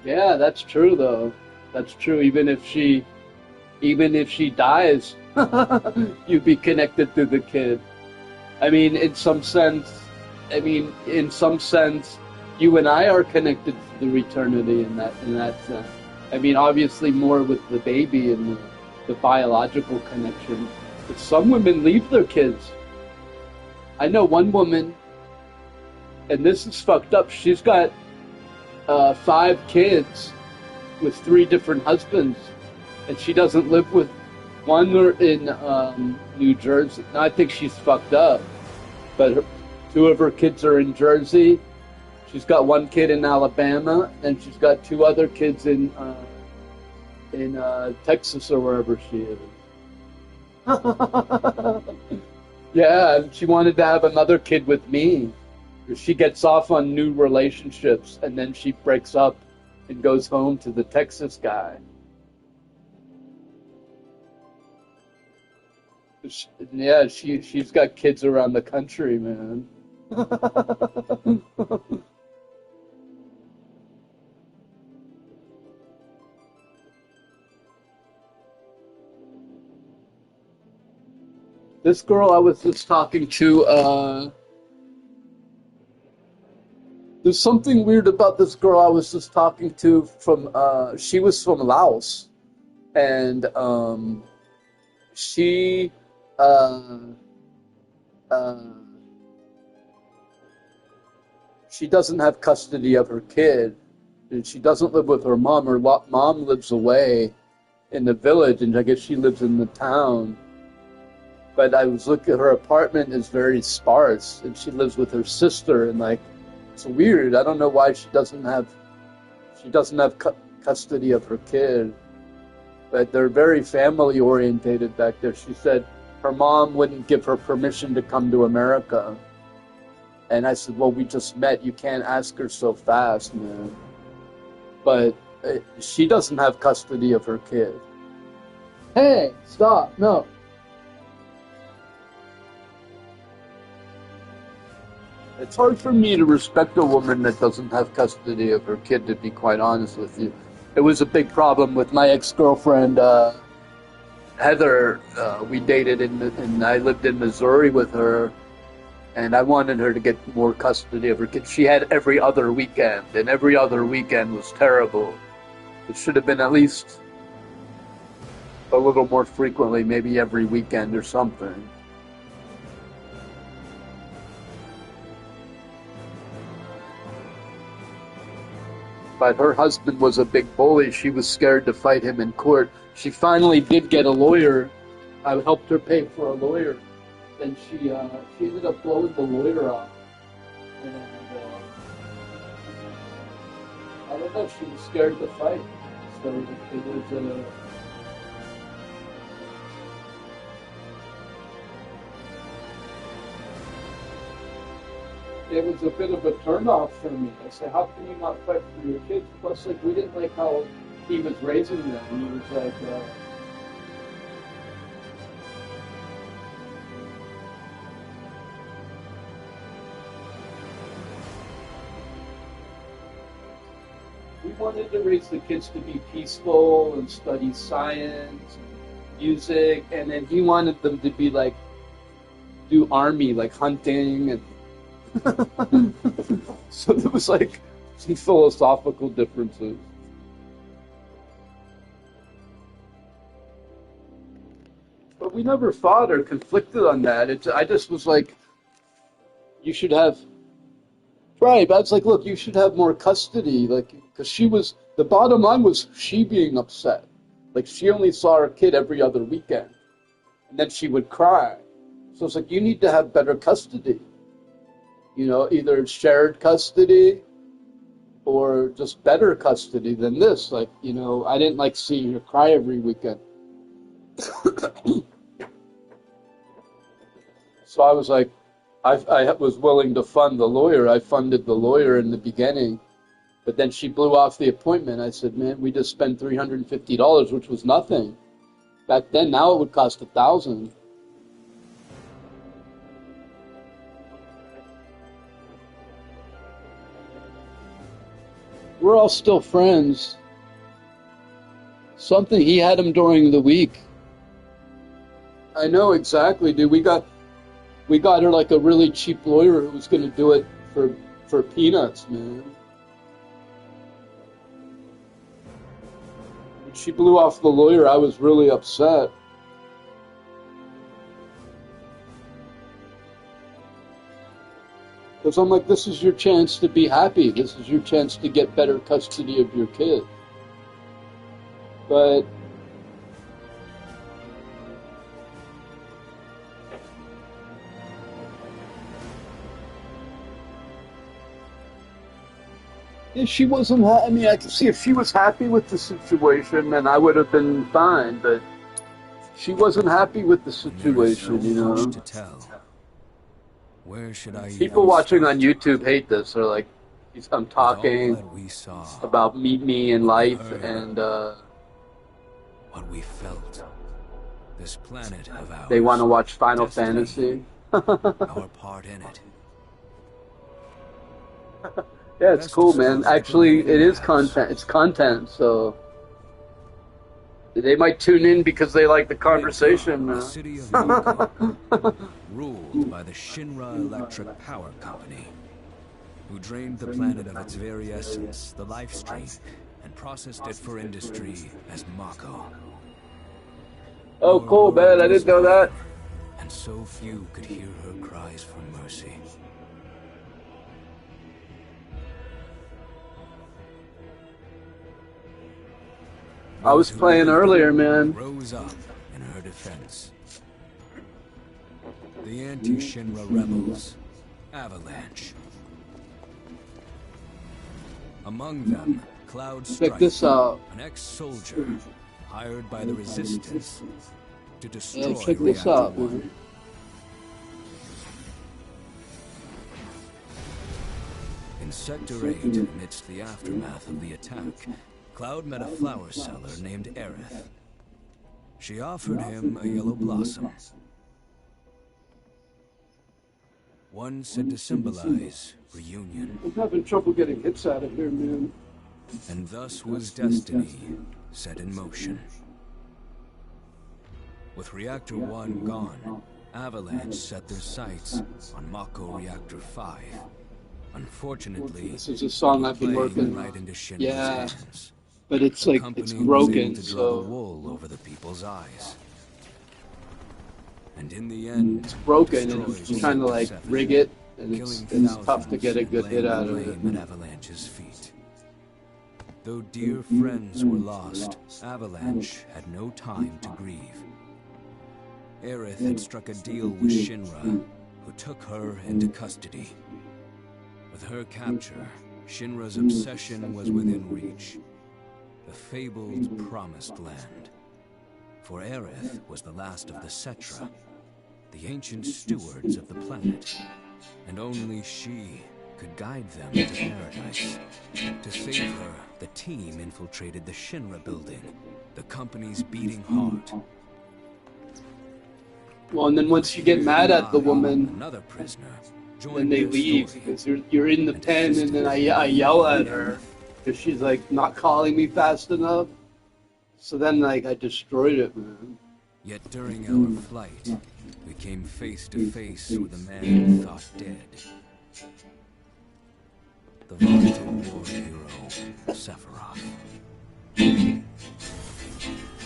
Yeah, that's true, though. That's true. Even if she dies, you'd be connected to the kid. I mean, in some sense, you and I are connected to the eternity in that sense. I mean, obviously more with the baby and the biological connection. But some women leave their kids. I know one woman, and this is fucked up. She's got 5 kids with 3 different husbands, and she doesn't live with one in New Jersey. Now, I think she's fucked up, but 2 of her kids are in Jersey. She's got 1 kid in Alabama, and she's got 2 other kids in Texas or wherever she is. Yeah, and she wanted to have another kid with me. She gets off on new relationships, and then she breaks up and goes home to the Texas guy. Yeah, she's got kids around the country, man. This girl I was just talking to, there's something weird about this girl I was just talking to from, she was from Laos, and she, she doesn't have custody of her kid, and she doesn't live with her mom. Her mom lives away in the village, and I guess she lives in the town. But I was looking at her apartment is very sparse, and she lives with her sister, and like, it's weird. I don't know why she doesn't have custody of her kid. But they're very family orientated back there. She said her mom wouldn't give her permission to come to America. And I said, well, we just met. You can't ask her so fast, man. But she doesn't have custody of her kid. Hey, stop. No. It's hard for me to respect a woman that doesn't have custody of her kid, to be quite honest with you. It was a big problem with my ex-girlfriend, Heather. We dated, and I lived in Missouri with her, and I wanted her to get more custody of her kid. She had every other weekend, and every other weekend was terrible. It should have been at least a little more frequently, maybe every weekend or something. But her husband was a big bully. She was scared to fight him in court. She finally did get a lawyer. I helped her pay for a lawyer. And she ended up blowing the lawyer off. And I don't know, she was scared to fight. So it was it was a bit of a turnoff for me. I said, how can you not fight for your kids? Plus, like, we didn't like how he was raising them. He was like, we wanted to raise the kids to be peaceful and study science music, and then he wanted them to be like do army, like hunting, and so there was like some philosophical differences. But we never fought or conflicted on that. I just was like, you should have, right, but I was like, look, you should have more custody, like, because the bottom line was she being upset. Like, she only saw her kid every other weekend, and then she would cry. So it's like, you need to have better custody. You know, either shared custody or just better custody than this. Like, you know, I didn't like seeing her cry every weekend. So I was like, I was willing to fund the lawyer. I funded the lawyer in the beginning, but then she blew off the appointment. I said, man, we just spent $350, which was nothing. Back then, now it would cost $1,000. We're all still friends. He had him during the week. I know exactly, dude. We got her like a really cheap lawyer who was going to do it for peanuts, man. When she blew off the lawyer, I was really upset. Because I'm like, this is your chance to be happy. This is your chance to get better custody of your kid. But yeah, she wasn't. I mean, I could see if she was happy with the situation, then I would have been fine. But she wasn't happy with the situation, you know. To tell. Where should I People watching on YouTube hate this. They're like, I'm talking about me in life and what we felt. This planet of ours. They want to watch Final Fantasy. Our part in it. Yeah, it's cool, man. Actually, it is content. It's content, so they might tune in because they like the conversation. The city of Mako, ruled by the Shinra Electric Power Company, who drained the planet of its very essence, the life stream, and processed it for industry as Mako. Oh, cool, man. I didn't know that. And so few could hear her cries for mercy. I was playing earlier, man. Rose up in her defense. The anti-Shinra rebels, Avalanche. Among them, Cloud Strike, Check this out. an ex-soldier hired by the Resistance to destroy check this Reactor out, 1. man. In Sector 8, amidst the aftermath of the attack, Cloud met a flower seller named Aerith. She offered him a yellow blossom. One said to symbolize reunion. I'm having trouble getting hits out of here, man. And thus was destiny set in motion. With Reactor 1 gone, Avalanche set their sights on Mako Reactor 5. Unfortunately, This is a song I've been working right on. into Shinra's Yeah. hands. But it's The like, company it's was broken, able to draw the so wool over the people's eyes. And in the end, it's broken, and I'm destroyed just trying to like Seven, rig it, and it's killing tough to get a good hit out of blame it. at Avalanche's feet. Though dear friends were lost, Avalanche had no time to grieve. Aerith had struck a deal with Shinra, who took her into custody. With her capture, Shinra's obsession was within reach. The fabled Promised Land. For Aerith was the last of the Cetra, the ancient stewards of the planet, and only she could guide them to paradise. To save her, the team infiltrated the Shinra building, the company's beating heart. Well, and then once you get mad at the woman, Another prisoner then joined they their leave story. because you're in the pen, and then I yell at her because she's like not calling me fast enough. So then like I destroyed it, man. Yet during our flight, we came face to face with a man we thought dead. The vaunted war hero, Sephiroth.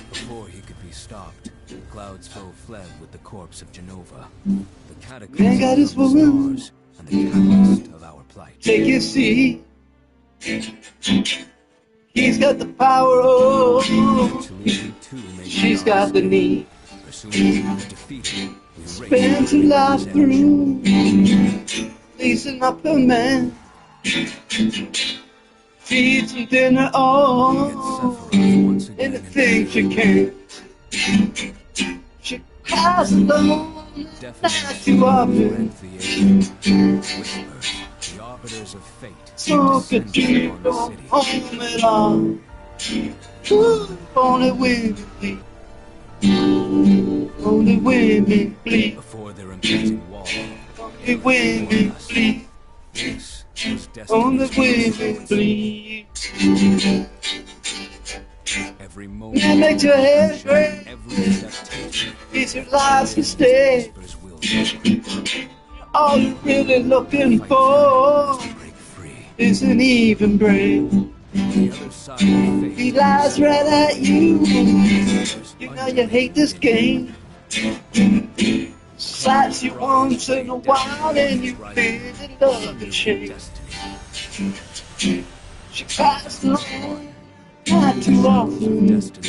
Before he could be stopped, Cloud's foe fled with the corpse of Genova, the cataclysm of the stars and the catalyst of our plight. Take your seat. He's got the power, oh. She's got the need. Spends her life through leasing up her man. Feeds him dinner, oh, anything she can. She cries alone, not too often. The arbiters of fate. Smoke a drink, don't home at all. Ooh, only women bleed. Only women bleed. Before their imposing wall. Only women bleed. Only women bleed. Every moment. That makes your head break. It's your last mistake. All you're really looking for is an even break. He lies right at you. You know you hate this game. Slaps you once in a while and you feel in love and shame. She cries alone, not too often. Stood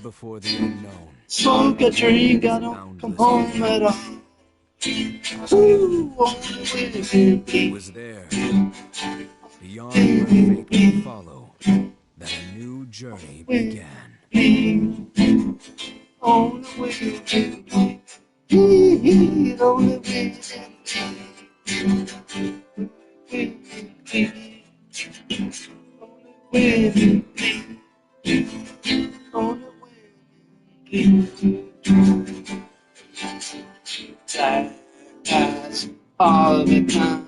before the unknown. Smoke a drink, I don't come home at all. Ooh, only women bleed. Was there, beyond where fate would follow, that a new journey began. Only women bleed. Only women bleed. Only women bleed. Only women bleed. Pass all the time.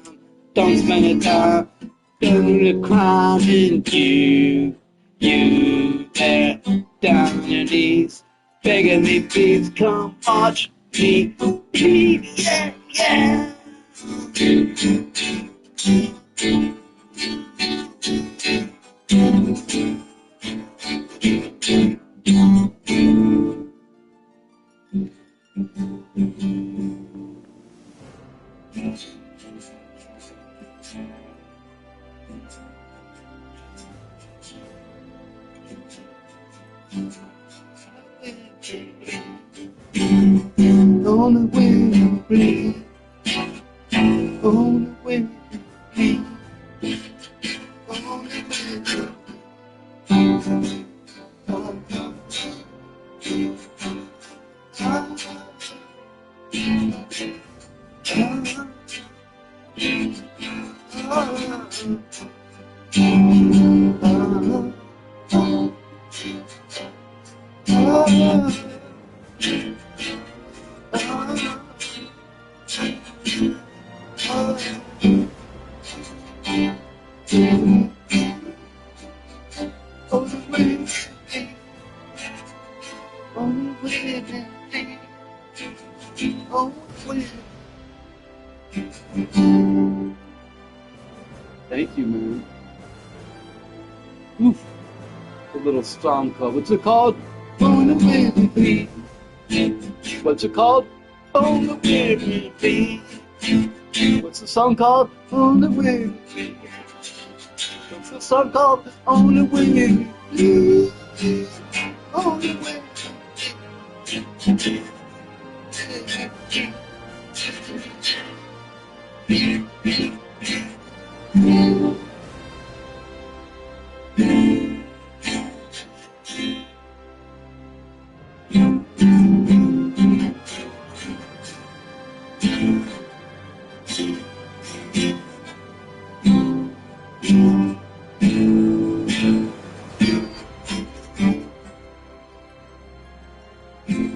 Don't spend the time doing the crime. And you there down on your knees, begging me, please come watch me, please, yeah. Only women bleed. Only women bleed. Only women Thank you, man. Oof. A little song called, what's it called? On the wind beat. What's it called? On the wind beat. What's the song called? On the wind beat. What's the song called? On the wind beat. On the wind beat.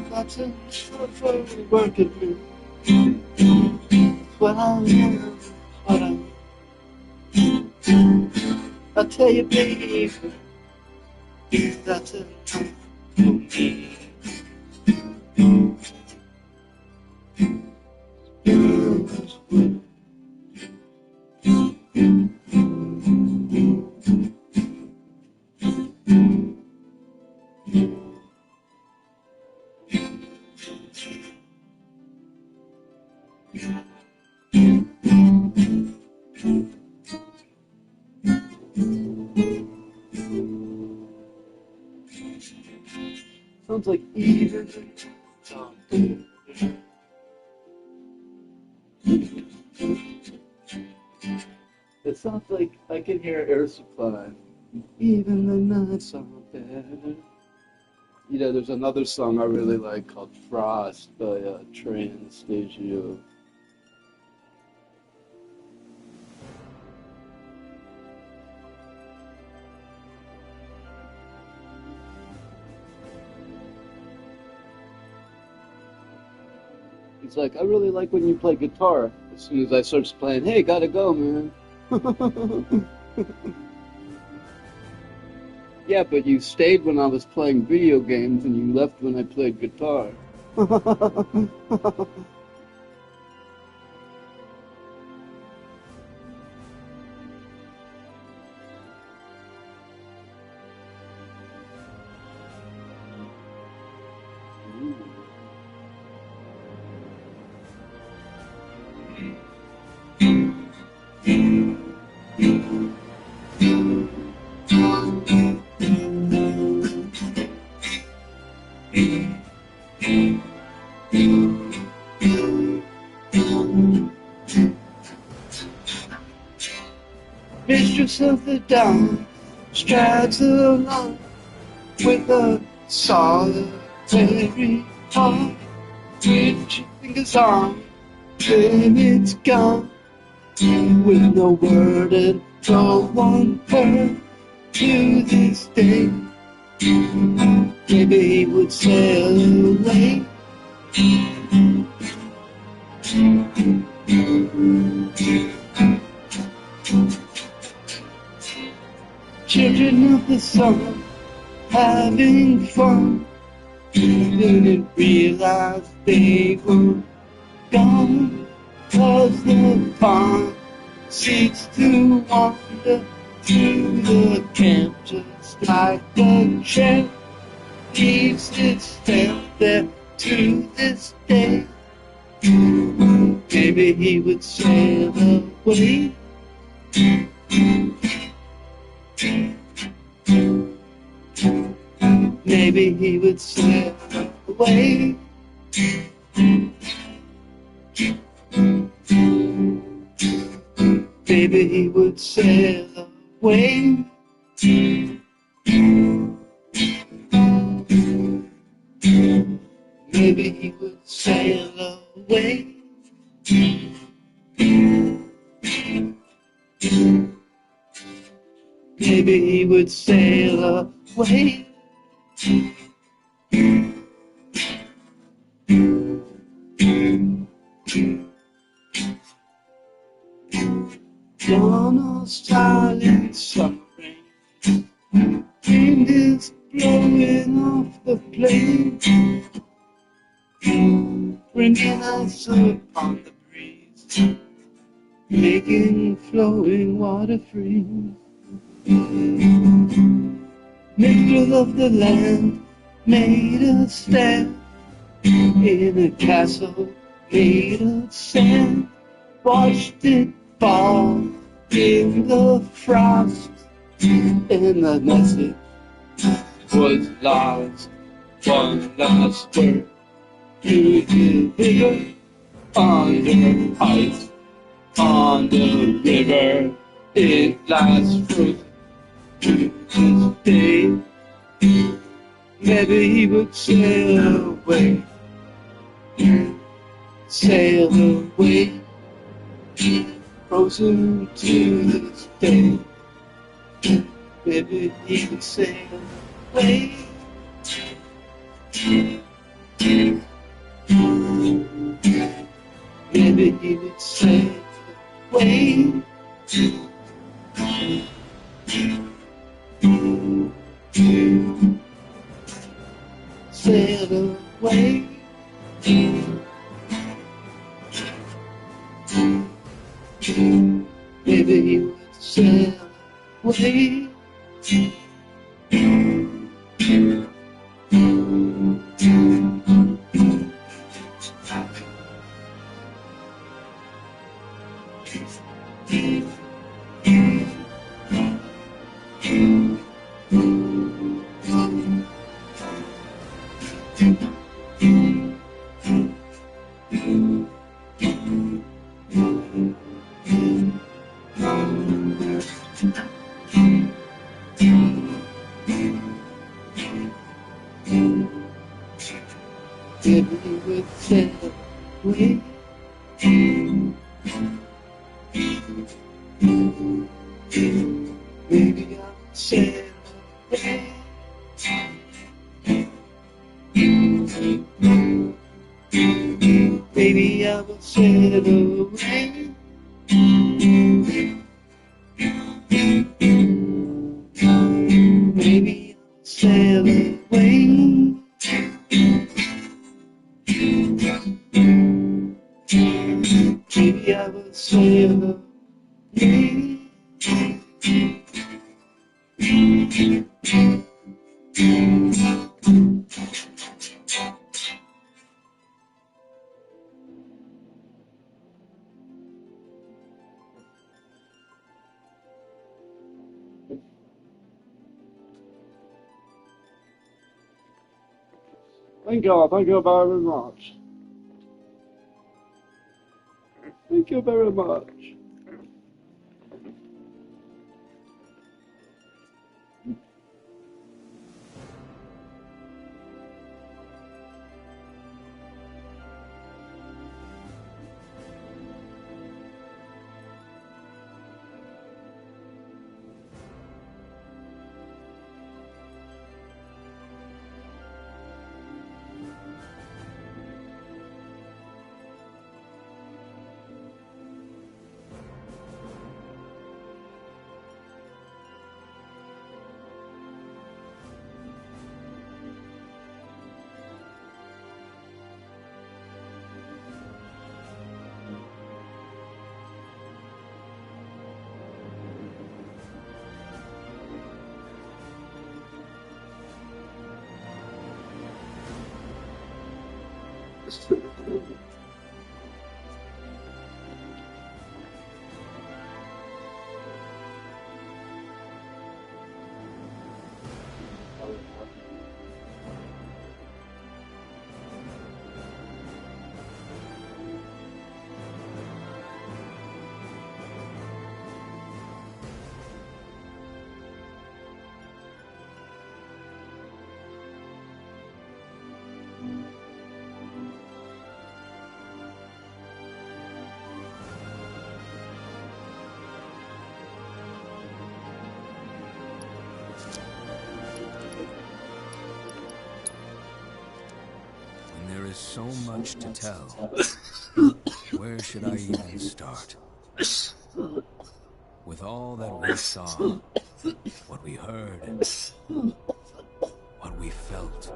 That's it, for work at me. That's what I am, what I am. I tell you, baby, that's it for me. Sounds like even something. It sounds like I can hear Air Supply. Even the nights are better. You know, there's another song I really like called Frost by Transtasio. He's like, I really like when you play guitar. As soon as I starts playing, hey, gotta go, man. Yeah, but you stayed when I was playing video games and you left when I played guitar. Mistress of the dawn strides along with a solitary heart. With your fingers on, then it's gone. With no word and no one heard to this day. Maybe he would sail away. Children of the sun, having fun, didn't realize they were gone. 'Cause the pond seeks to wander through the camp just like the shell leaves its stamp there to this day. Maybe he would sail away. Maybe he would sail away. Maybe he would sail away. Maybe he would sail away. Maybe he would sail away. On a silent summer rain, wind is blowing off the plain, bringing us upon the breeze, making flowing water free. Minstrel of the land made a stand in a castle made of sand, watched it fall in the frost, and the message was lost. One last word to deliver under ice, on the river. It lies frozen to this day. Maybe he would sail away, sail away, frozen to this day. Maybe he would sail away. Maybe he would sail away. Sail away. Maybe he would sail away. Maybe we'll sail away. Maybe I'll sail away. Maybe I will sail away. Maybe I'll sail away. Maybe I will sail away. Thank you very much. Thank you very much. There is so much to tell. Where should I even start? With all that we saw, what we heard, what we felt,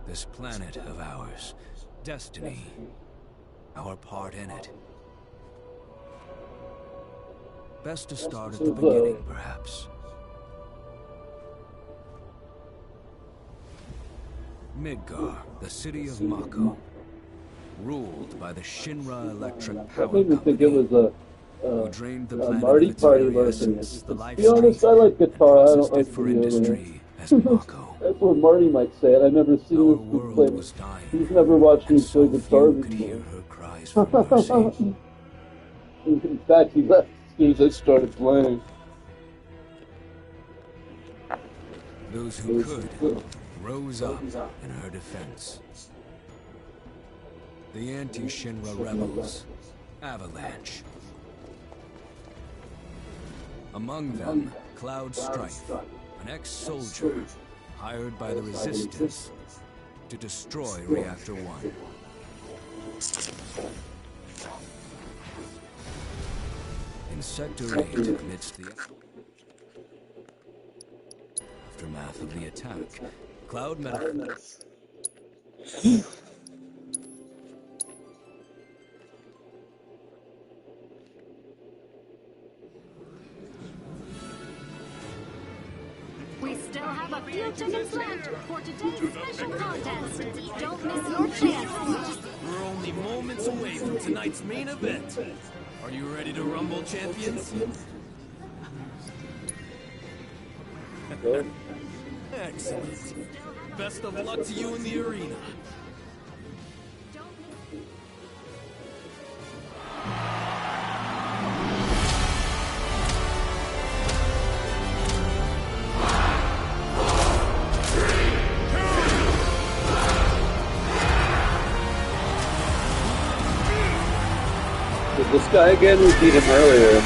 this planet of ours, destiny, our part in it. Best to start at the beginning, perhaps. Midgar, the city of Mako, ruled by the Shinra Electric Power Company, who drained the planet of its very essence, the life To be honest, I like guitar. I don't like for video games. industry as Mako. That's what Marty might say, and I've never seen Our this world play. was dying, He's never watched me and play so guitar few could hear before. her cries for mercy. In fact, he left as soon as I started playing. Those who could rose up in her defense. The anti-Shinra rebels, Avalanche. Among them, Cloud Strife, an ex-soldier hired by the Resistance to destroy Reactor 1. In Sector 8, amidst the aftermath of the attack, Cloud met a... We still have a few tickets left for today's special contest. Don't miss your chance. We're only moments away from tonight's main event. Are you ready to rumble, champions? Excellent. Best of luck to you in the arena. This guy again, we beat him earlier.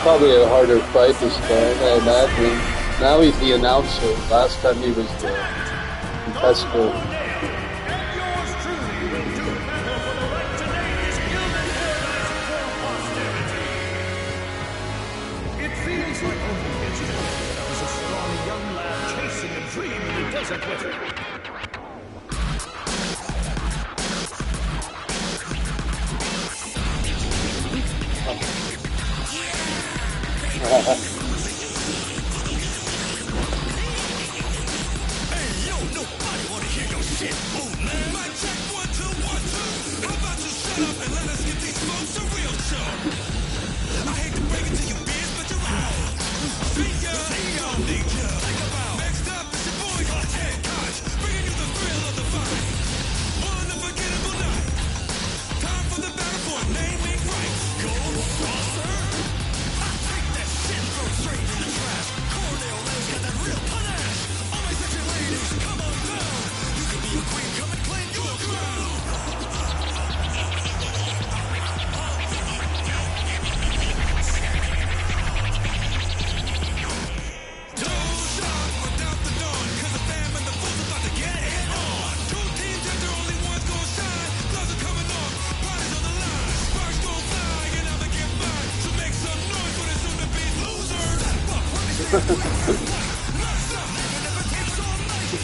Probably a harder fight this time, I imagine. Now he's the announcer. Last time he was the contestant. It feels like only yesterday I was a strong young lad chasing a dream in the desert with her.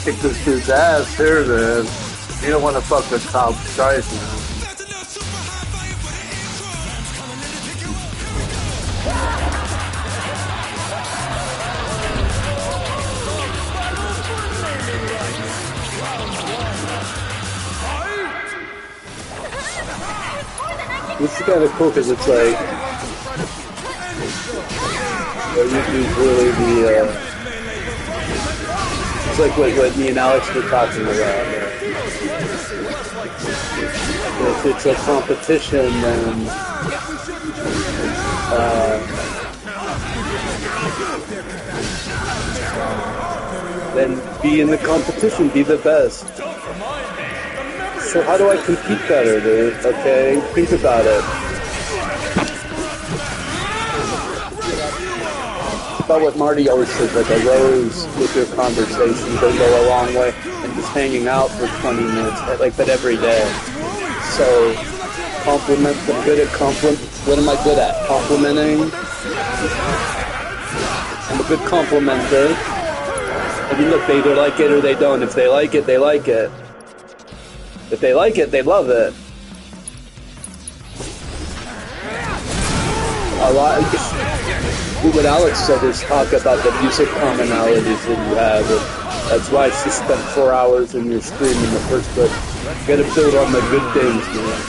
Kick this dude's ass here, man. You don't want to fuck with Top Strife, man. This is kind of cool because it's like, YouTube's really the, it's like what me and Alex were talking about. If it's a competition, then be in the competition, be the best. So how do I compete better, dude? Okay, think about it. About what Marty always says, like a rose with your conversation can go a long way, and just hanging out for 20 minutes, but every day. So, compliment, I'm good at compliment. What am I good at? Complimenting. I'm a good complimenter. I mean, look, they either like it or they don't. If they like it, they like it. If they like it, they love it. A lot. What Alex said is talk about the music commonalities that you have. That's why she spent 4 hours in your stream in the first place. You gotta build on the good things, man.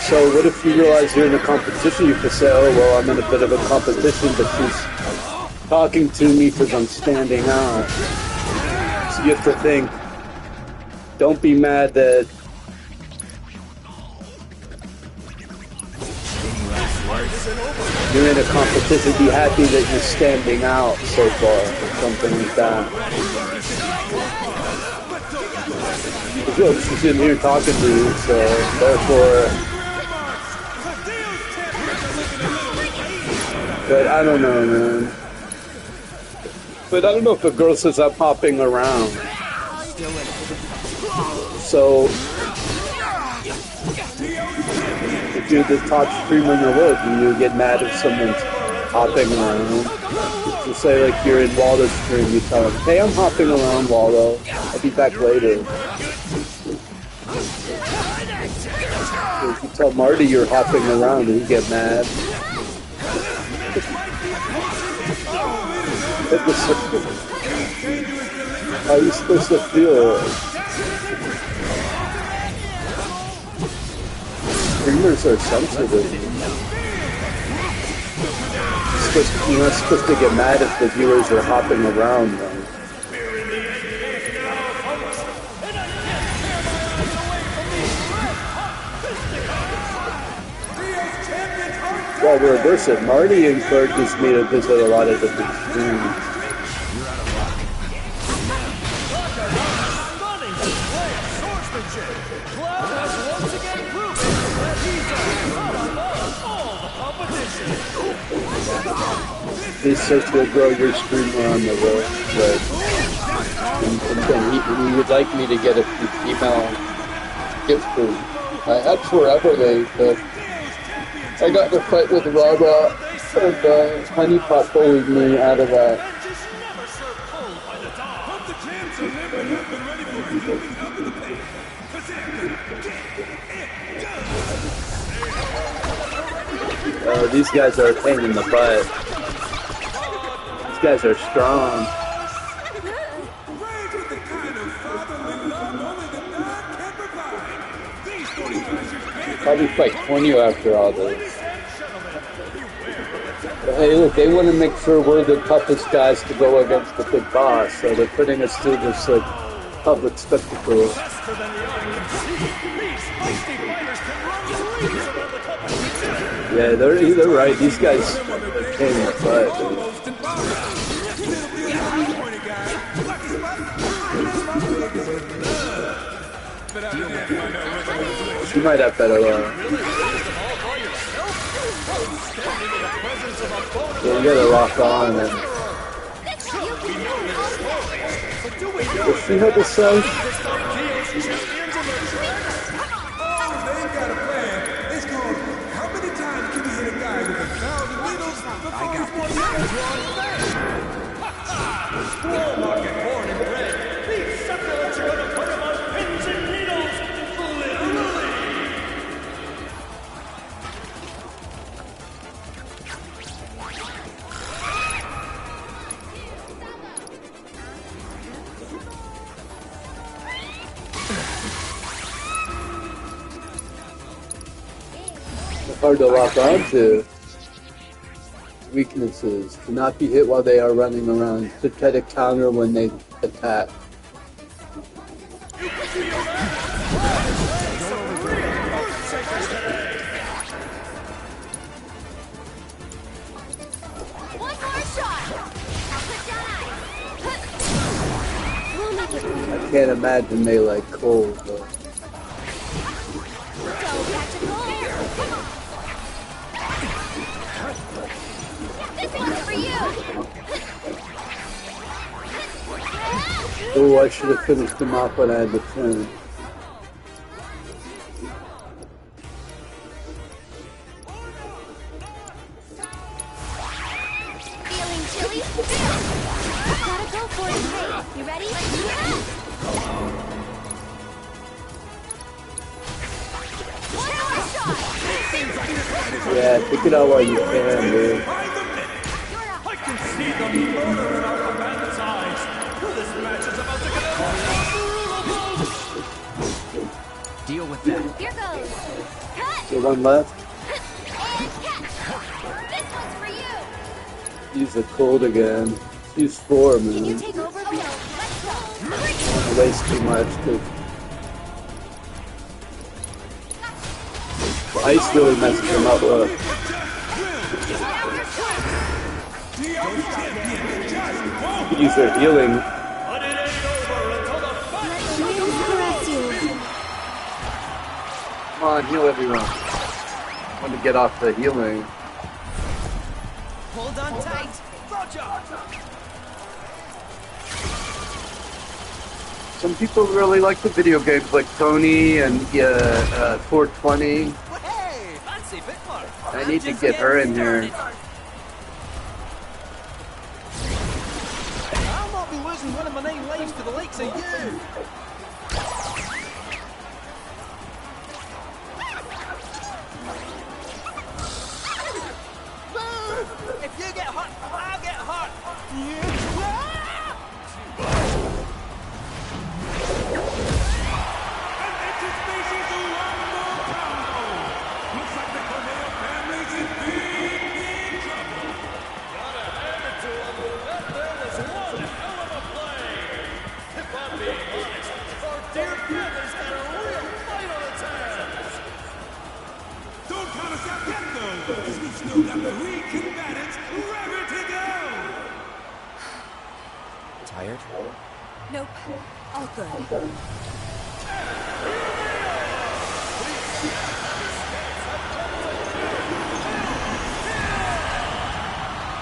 So what if you realize you're in a competition? You could say, oh, well, I'm in a bit of a competition, but she's talking to me because I'm standing out. So you have to think, don't be mad that you're in a competition. Be happy that you're standing out so far, or something like that. Look, she's in here talking to you, so therefore. But I don't know, man. But I don't know if a girl says I'm hopping around. So. If you're the top streamer in the world, and you get mad if someone's hopping around. You say, like, you're in Waldo's stream, you tell him, hey, I'm hopping around, Waldo. I'll be back later. So if you tell Marty you're hopping around, and you get mad. How are you supposed to feel? Streamers are sensitive. you're not supposed to get mad if the viewers are hopping around, though. Well, reverse it. Marty encourages me to visit a lot of different streams. He says to grow your streamer on the road, but he would like me to get a female gift food. I had forever but I got in a fight with Rara and Honeypot bullied me out of that. These guys are a pain in the butt. These guys are strong. Probably fight 20 after all this. But hey, look, they want to make sure we're the toughest guys to go against the big boss, so they're putting us through this like public spectacle. Yeah, they're right. These guys came in the butt. She might have better yeah, you gotta lock on and does she have a son? Hard to lock onto. Weaknesses. Do not be hit while they are running around. To try to counter when they attack. One more shot. I'll put down ice. I can't imagine they like cold, though. Oh, I should have finished him off when I had the turn. Feeling chilly? Gotta go for it. Hey, you ready? One more shot. Yeah, pick it out while you can, dude. I can see the murder in our combatant's eyes. This match is about to get unbelievable. Deal with that. Here goes. Cut. The one left. And catch. This one's for you. Use the cold again. Use 4, Can you man. take over the hill? Let's go. I don't want to waste too much. Ice really messes him up. Look. Use their healing. Come on, heal everyone. I want to get off the healing. Hold on tight. Roger. Some people really like the video games, like Tony and 420. Hey, fancy bit more. I need to get her in here. I'll not be losing one of my 9 lives to the likes of you. If you get hurt, I'll get hurt. tired? Nope. All good.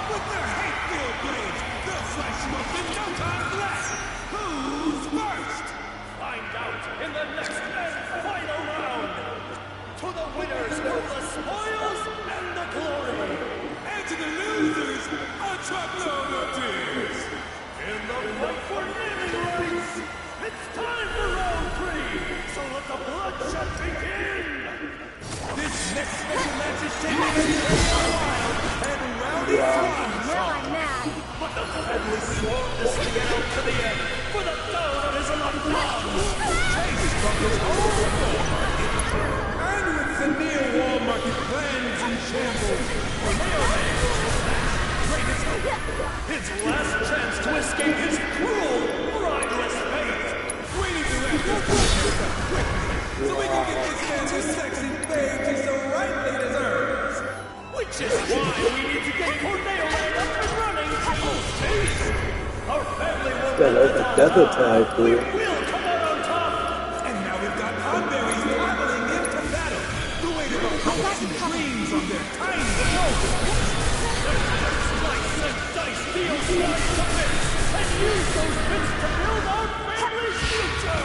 With their hate-filled blades, they'll slice you up in no time flat! Who's first? Find out in the next and final round! To the winners go the spoils and the glory! And to the losers, a truckload of tears! In the fight for naming rights, it's time for round 3! So let the bloodshed begin! This next special match is taking place for a while, and rowdy fun! Now I'm mad. But the family swarm to stick it out to the end for the throne of his loved ones! Chase from his own form! And with the near-wall market plans in shambles, Romeo greatest hope, his last chance to escape his cruel, brideless fate! We need to wrap this podcast up quickly, so we can get this man the sexy fame he so rightly deserves! Which is why we need to get Corneoland up and running post-haste! Our family will Got a death attack, we dude. will come out on top! And now we've got Conberries traveling into battle! The weight of opposing dreams on their tiny shoulders! Slice and dice deal slice to bits! And use those bits to build our family's future!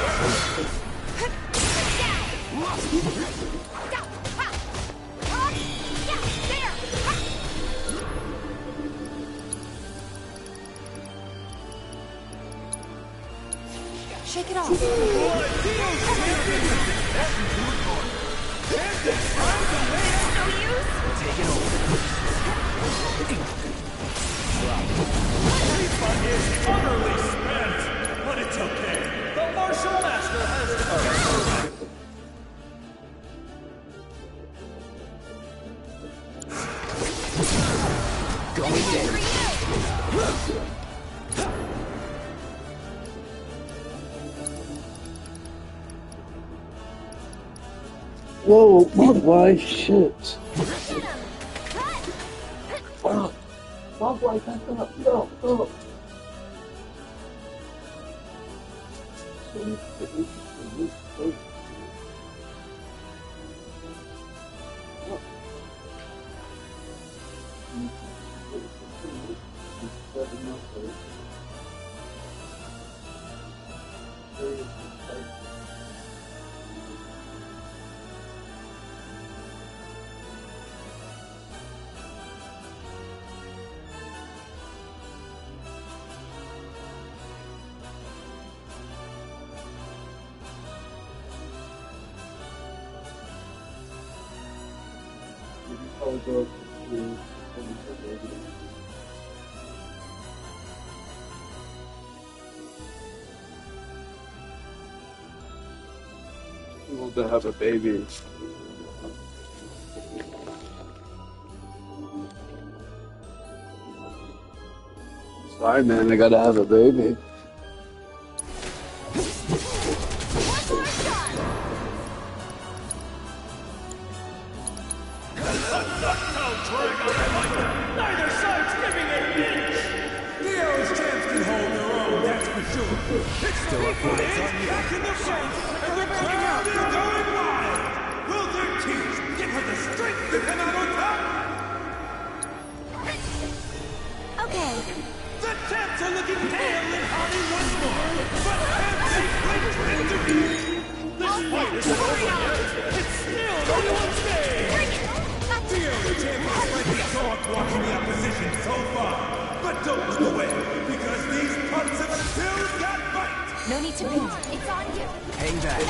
Shake it off. Taking over. Rifa is utterly spent, but it's okay. The martial master has her. Going in. Whoa, Mogwai, shit. Wow. Mogwai, back up. No, no. We want to have a baby. Sorry, man, I gotta have a baby. Neither side's giving an inch! The Arrow's chance can hold their own, that's for sure. It's still a fight back in the front, and the crowd is going wild! Will their teams give her the strength to come out on top? Okay. The Taps are looking pale and haughty once more, but can they break through to defeat? This fight isn't over yet. It's still anyone's game. The Arrow champions might be soft watching the opposition so far, but don't look away, because these punts have still got bite. No need to beat. It's on you. Hang back.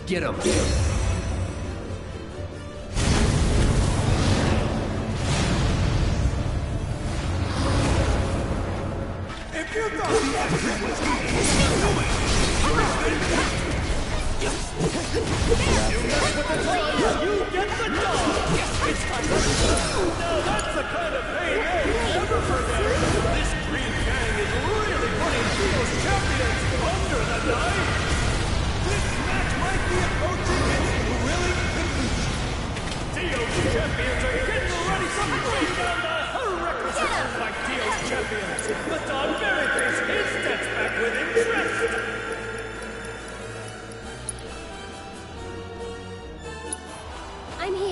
Get him. If you thought the action was easy, you mess with the tongue, you get the dog. It's time to now that's the kind of pain I'll never forget. This green gang is really putting Trio's champions under the knife. This match might be approaching its thrilling conclusion.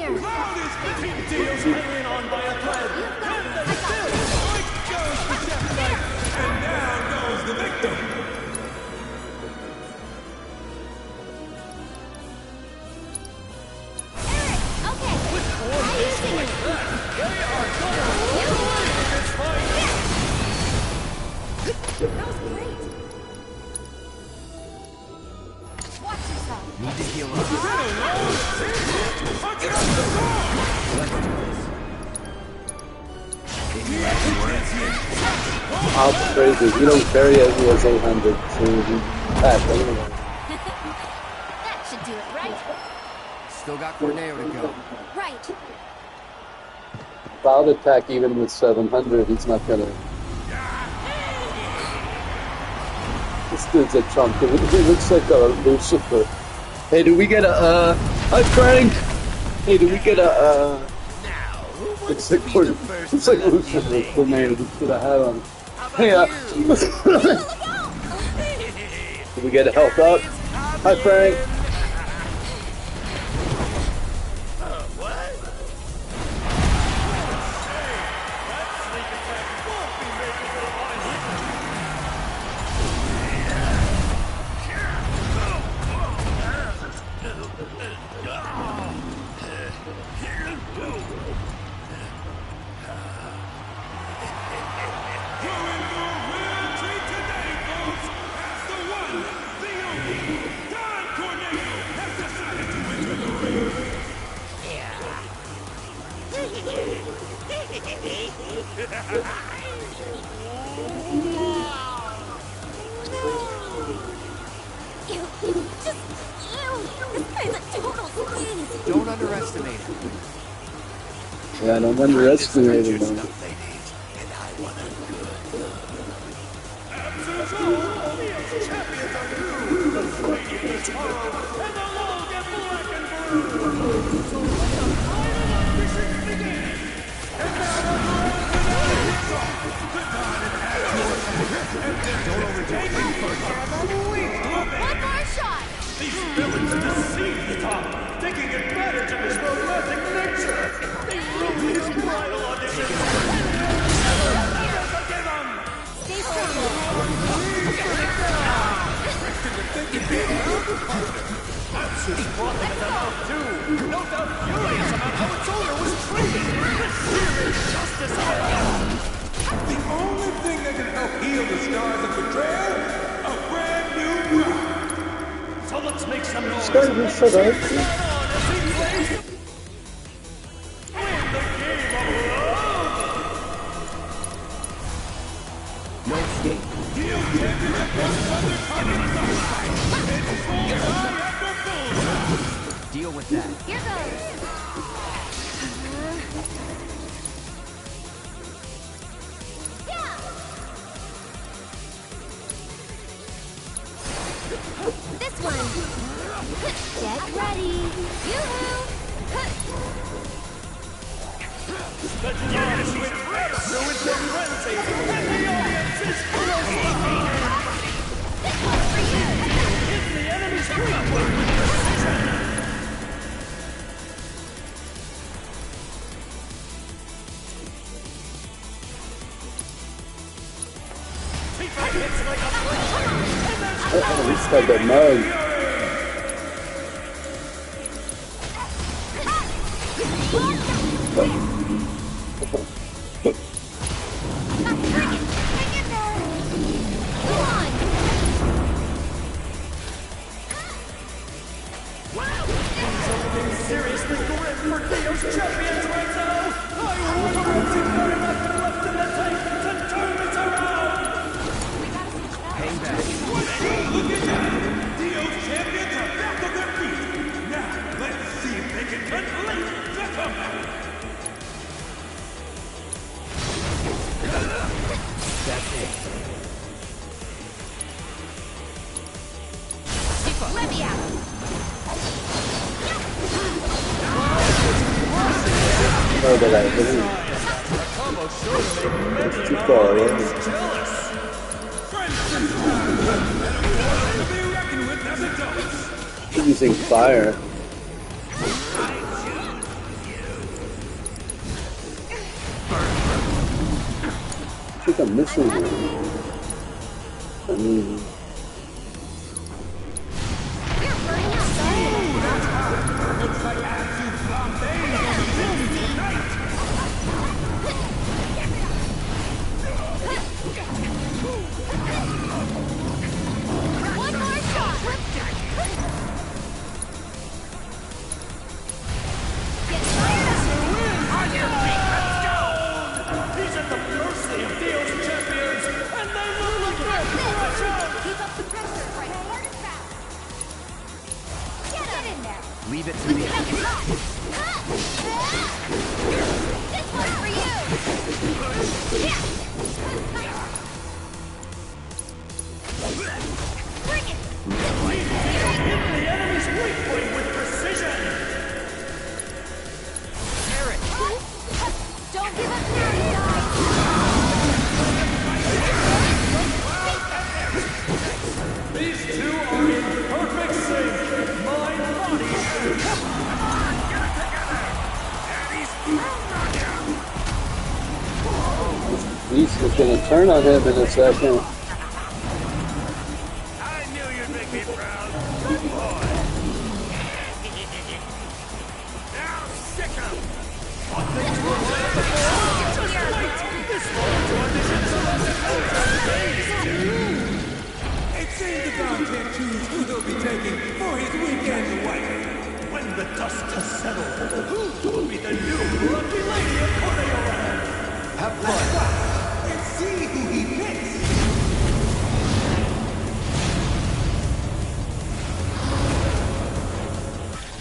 here. Cloud is between Dio's hanging on by a thread. And the still point goes the Death Knight. And down goes the victim. Eric, okay. With How you coordination singing? like that, they are gonna run away with this fight. That was great. Watch yourself. Need to heal up. That's crazy. You know, Barry has 800, so he passed anyway. That should do it, right? Still got Corneo to go. Right. Cloud attack, even with 700, he's not gonna. This dude's a chunk. He looks like a Lucifer. Hey, do we get a, hi Frank! Hey, do we get a, It's like Lucifer, the man who put a hat on. Hey, do we get a help out? Hi Frank! Don't underestimate him. Yeah, don't underestimate him, man. One more shot. These villains deceive the top, taking advantage of his romantic nature. They ruined his bridal audition. Stay strong. Absence brought him into mouth too. No doubt furious about how its owner was treated. This here is justice for all. The only thing that can help heal the scars of betrayal, a brand new round. So let's make some noise. Shut up. On as he plays to win the game of love. No escape. Deal championship goes under target side. It's bullseye after bullseye. Deal with that. Here goes. Yeah. This one. Get ready. Yoo-hoo. The dance with red ruins the frenzy, and the audience is close behind. This one's for you. In the enemy's grip with precision. Tifa hits like a flash, and then At least had that mug. Hang in there. Come on. wow, something seriously grim for Dio's champions right now. I wonder if he's got enough left in the tank to turn this around. Hang back. Look at that! Dio's champions are back on their feet! Now, let's see if they can complete the comeback! That's it. Let me out. Oh, but I didn't. It's too far away. Jealous! Friendship to be reckoned with as adults! Using fire. think I'm missing one. I mean... You're burning out, son. Looks like absolute Bombay is on the building tonight! One more shot. Get fired He's at the mercy of Dio's champions, and they look like they're crushing! Keep up the pressure, right? Get in there. Leave it to Let's me. get out your shot. This one's for you. Bring it. Hit the enemy's weak point with precision! Don't give up now, you guys. These two are in perfect sync! Mind, body, and... Come on, get it together! Daddy's Beast is gonna turn on him in a second. I knew you'd make me proud. Good boy. Now sick him. One thing to avoid the ball. Just wait. This moment to auditions are it seems the Don can't choose who they'll be taking for his weekend away. When the dust has settled, who will be the new lucky lady of Corneola? Have fun. And see who he picks.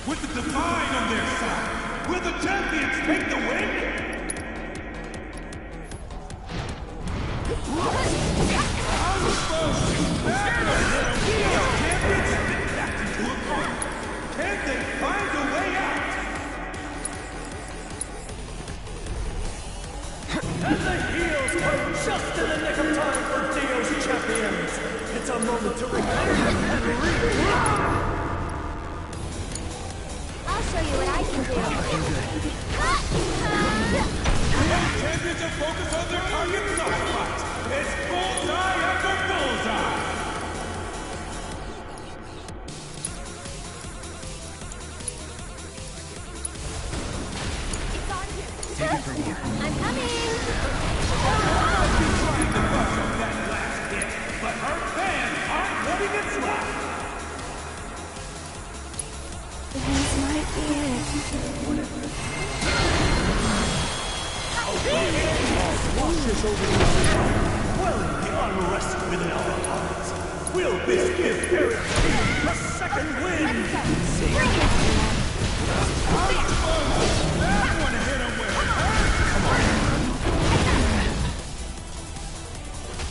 With the divine on their side, will the champions take the win? How supposed to? Champions have been backed into a corner. Can they find a way out? And the heels come just in the nick of time for Dio's champions. It's a moment to recover and regroup. I'll show you what I can do. Champions are focused on their target soft spot. It's bullseye after bullseye. It's on here. Take it from here. I'm coming. She's trying to brush off that last hit, but her fans aren't letting it slide. This might be it. Washes over the quelling the unrest within our hearts. Will this give Eric a second win? That one hit him where it hurt.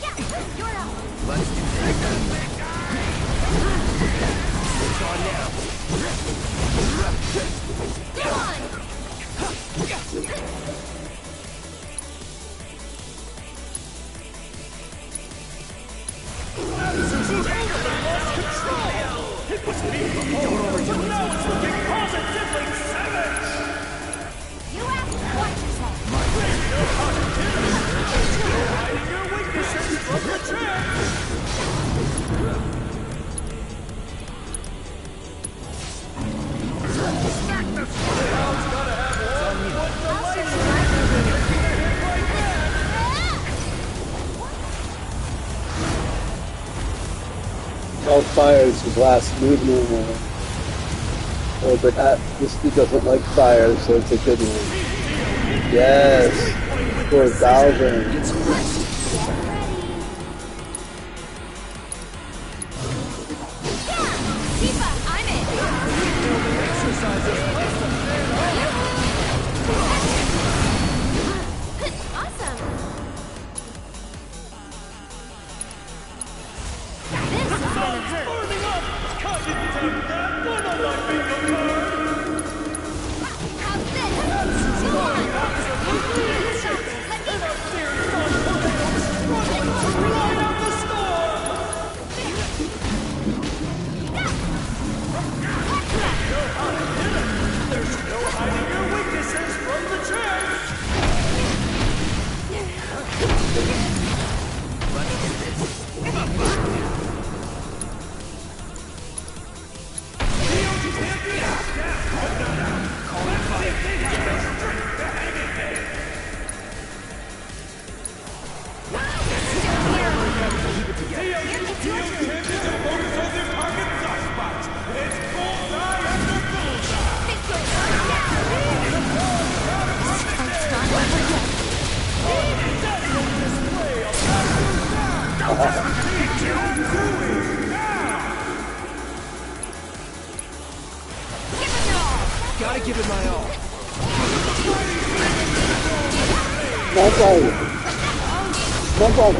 Yeah, you're up. Let's do this. It's on now. Go on. It was me before, but now it's looking positively savage! You have to watch yourself. You're hiding your weaknesses from the champ! Smack the Crowd's gotta have one with the I'll show you laser! what I can do. Like that! Fire is his last movement. But this dude doesn't like fire, so it's a good one. Yes! 4,000. Tifa, I'm in. Awesome. This is gonna hurt. Burning up! I didn't have that one on my bingo card! How's this? Go on. Let me Right out the score! There's no hiding your weaknesses from the champ! Gotta give it my all. Not right. Not right.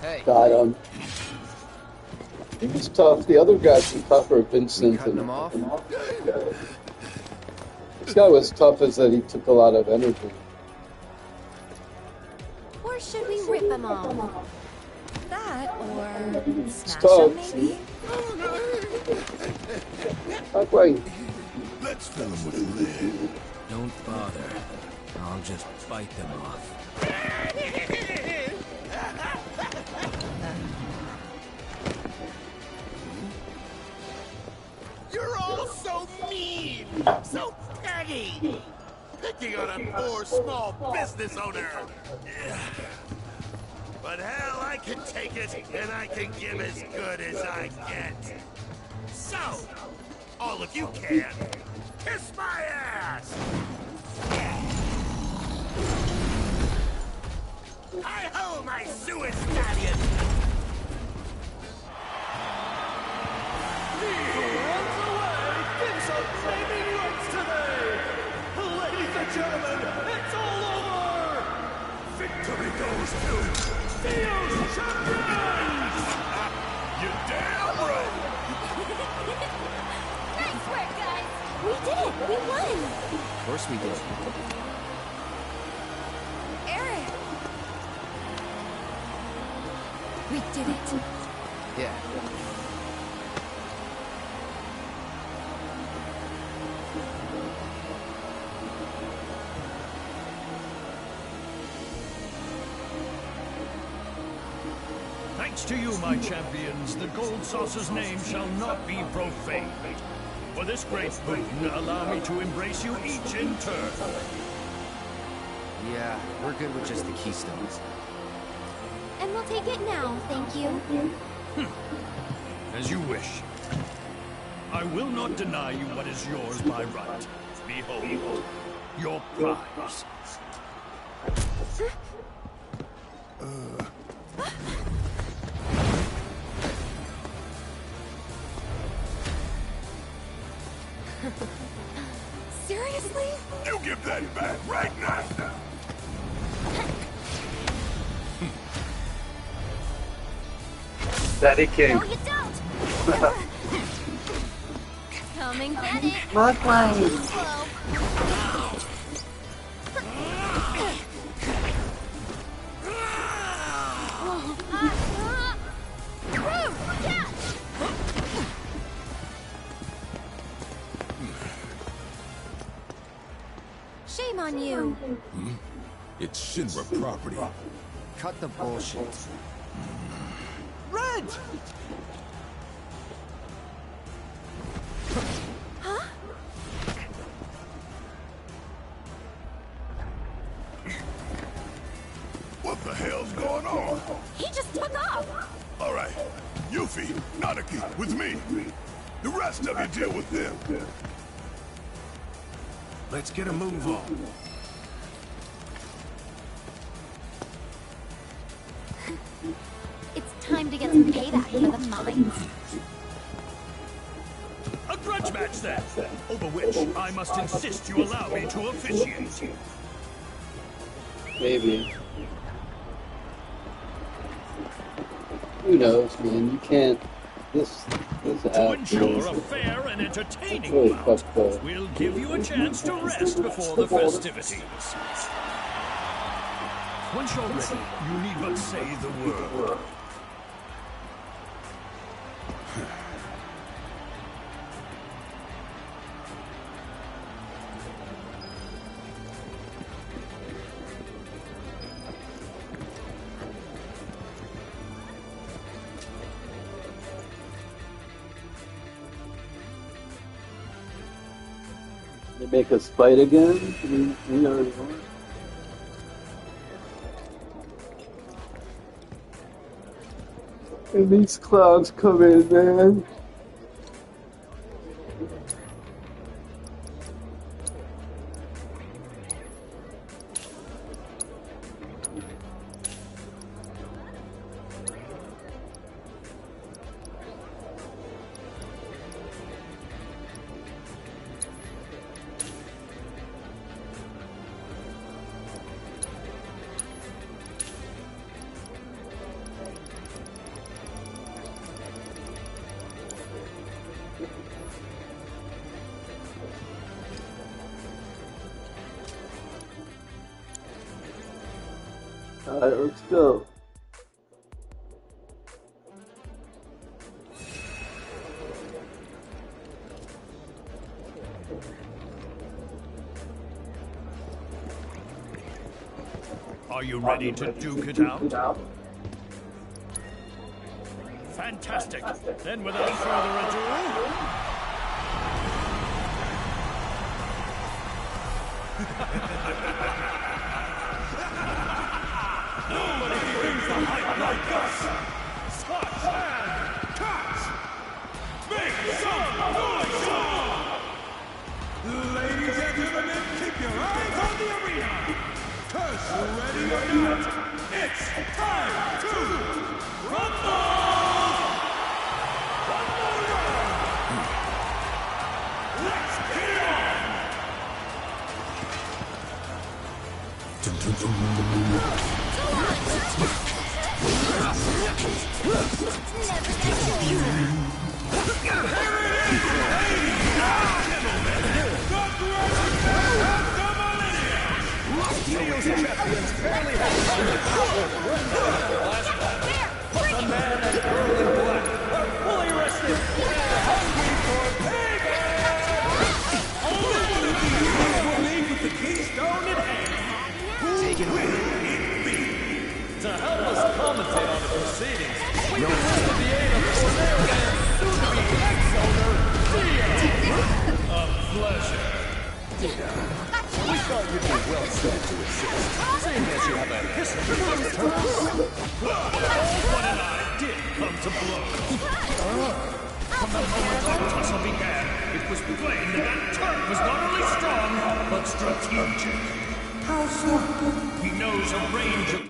Hey. Got him. He was tough. The other guys were tougher, Vincent. Cutting them off? This guy was tough as that he took a lot of energy. Or should we rip them off? That or smash tough. them maybe? Not right. Let's fill him with lead. Don't bother. I'll just bite them off. You're all so mean, so petty, picking on a poor small business owner. But hell, I can take it, and I can give as good as I get. So, all of you can kiss my ass. Hi-ho, my Suez stallion! He who runs away gives up naming rights today! Ladies and gentlemen, it's all over! Victory goes to Theo's champions! you damn right! Nice work, guys! We did it! We won! Of course we did. Eric! We did it. Yeah. Thanks to you, my champions, the Gold Saucer's name shall not be profaned. For this great boon, allow me to embrace you each in turn. Yeah, we're good with just the keystones. And we'll take it now, thank you. As you wish. I will not deny you what is yours by right. Behold, your prize. Seriously? You give that back right now! Daddy King. No, you don't! Come and get it! Not right. Whoa. Shame on you. It's Shinra property. Cut the bullshit. Red! Huh? What the hell's going on? He just took off! All right, Yuffie, Nanaki, with me. The rest of you deal with them. Let's get a move on. It's time to get some payback for the mines. A grudge match, then, over which I must insist you allow me to officiate. Maybe. Who knows, man? You can't. This To ensure a is fair and entertaining really bout, fucked up. we'll give you a chance to rest before the festivities. Once you're ready, you need but say the word. They make us fight again? We already won. And these clouds come in, man. Alright, let's go. Are you ready to duke it out? Fantastic. Then without further ado... Nobody brings the hype like us! Squash and catch! Make some noise! Ladies and gentlemen, keep your eyes on the arena! Cause ready or not, it's time to rumble! One more round! Let's get it on! Steel's champions barely had time to with one last battle. But the man and girl in black are fully rested and hungry for payback! Only one of these will leave with the keystone in hand. Take it away. To help us commentate on the proceedings, we enlisted the aid of Cornell and soon-to-be ex-owner, Dia. A pleasure. We thought you'd be well suited to assist, seeing as you have a history with turtles. What and I did come to blows. From the moment our tussle began, it was plain that Turk was not only strong, but strategic. How so? He knows a range of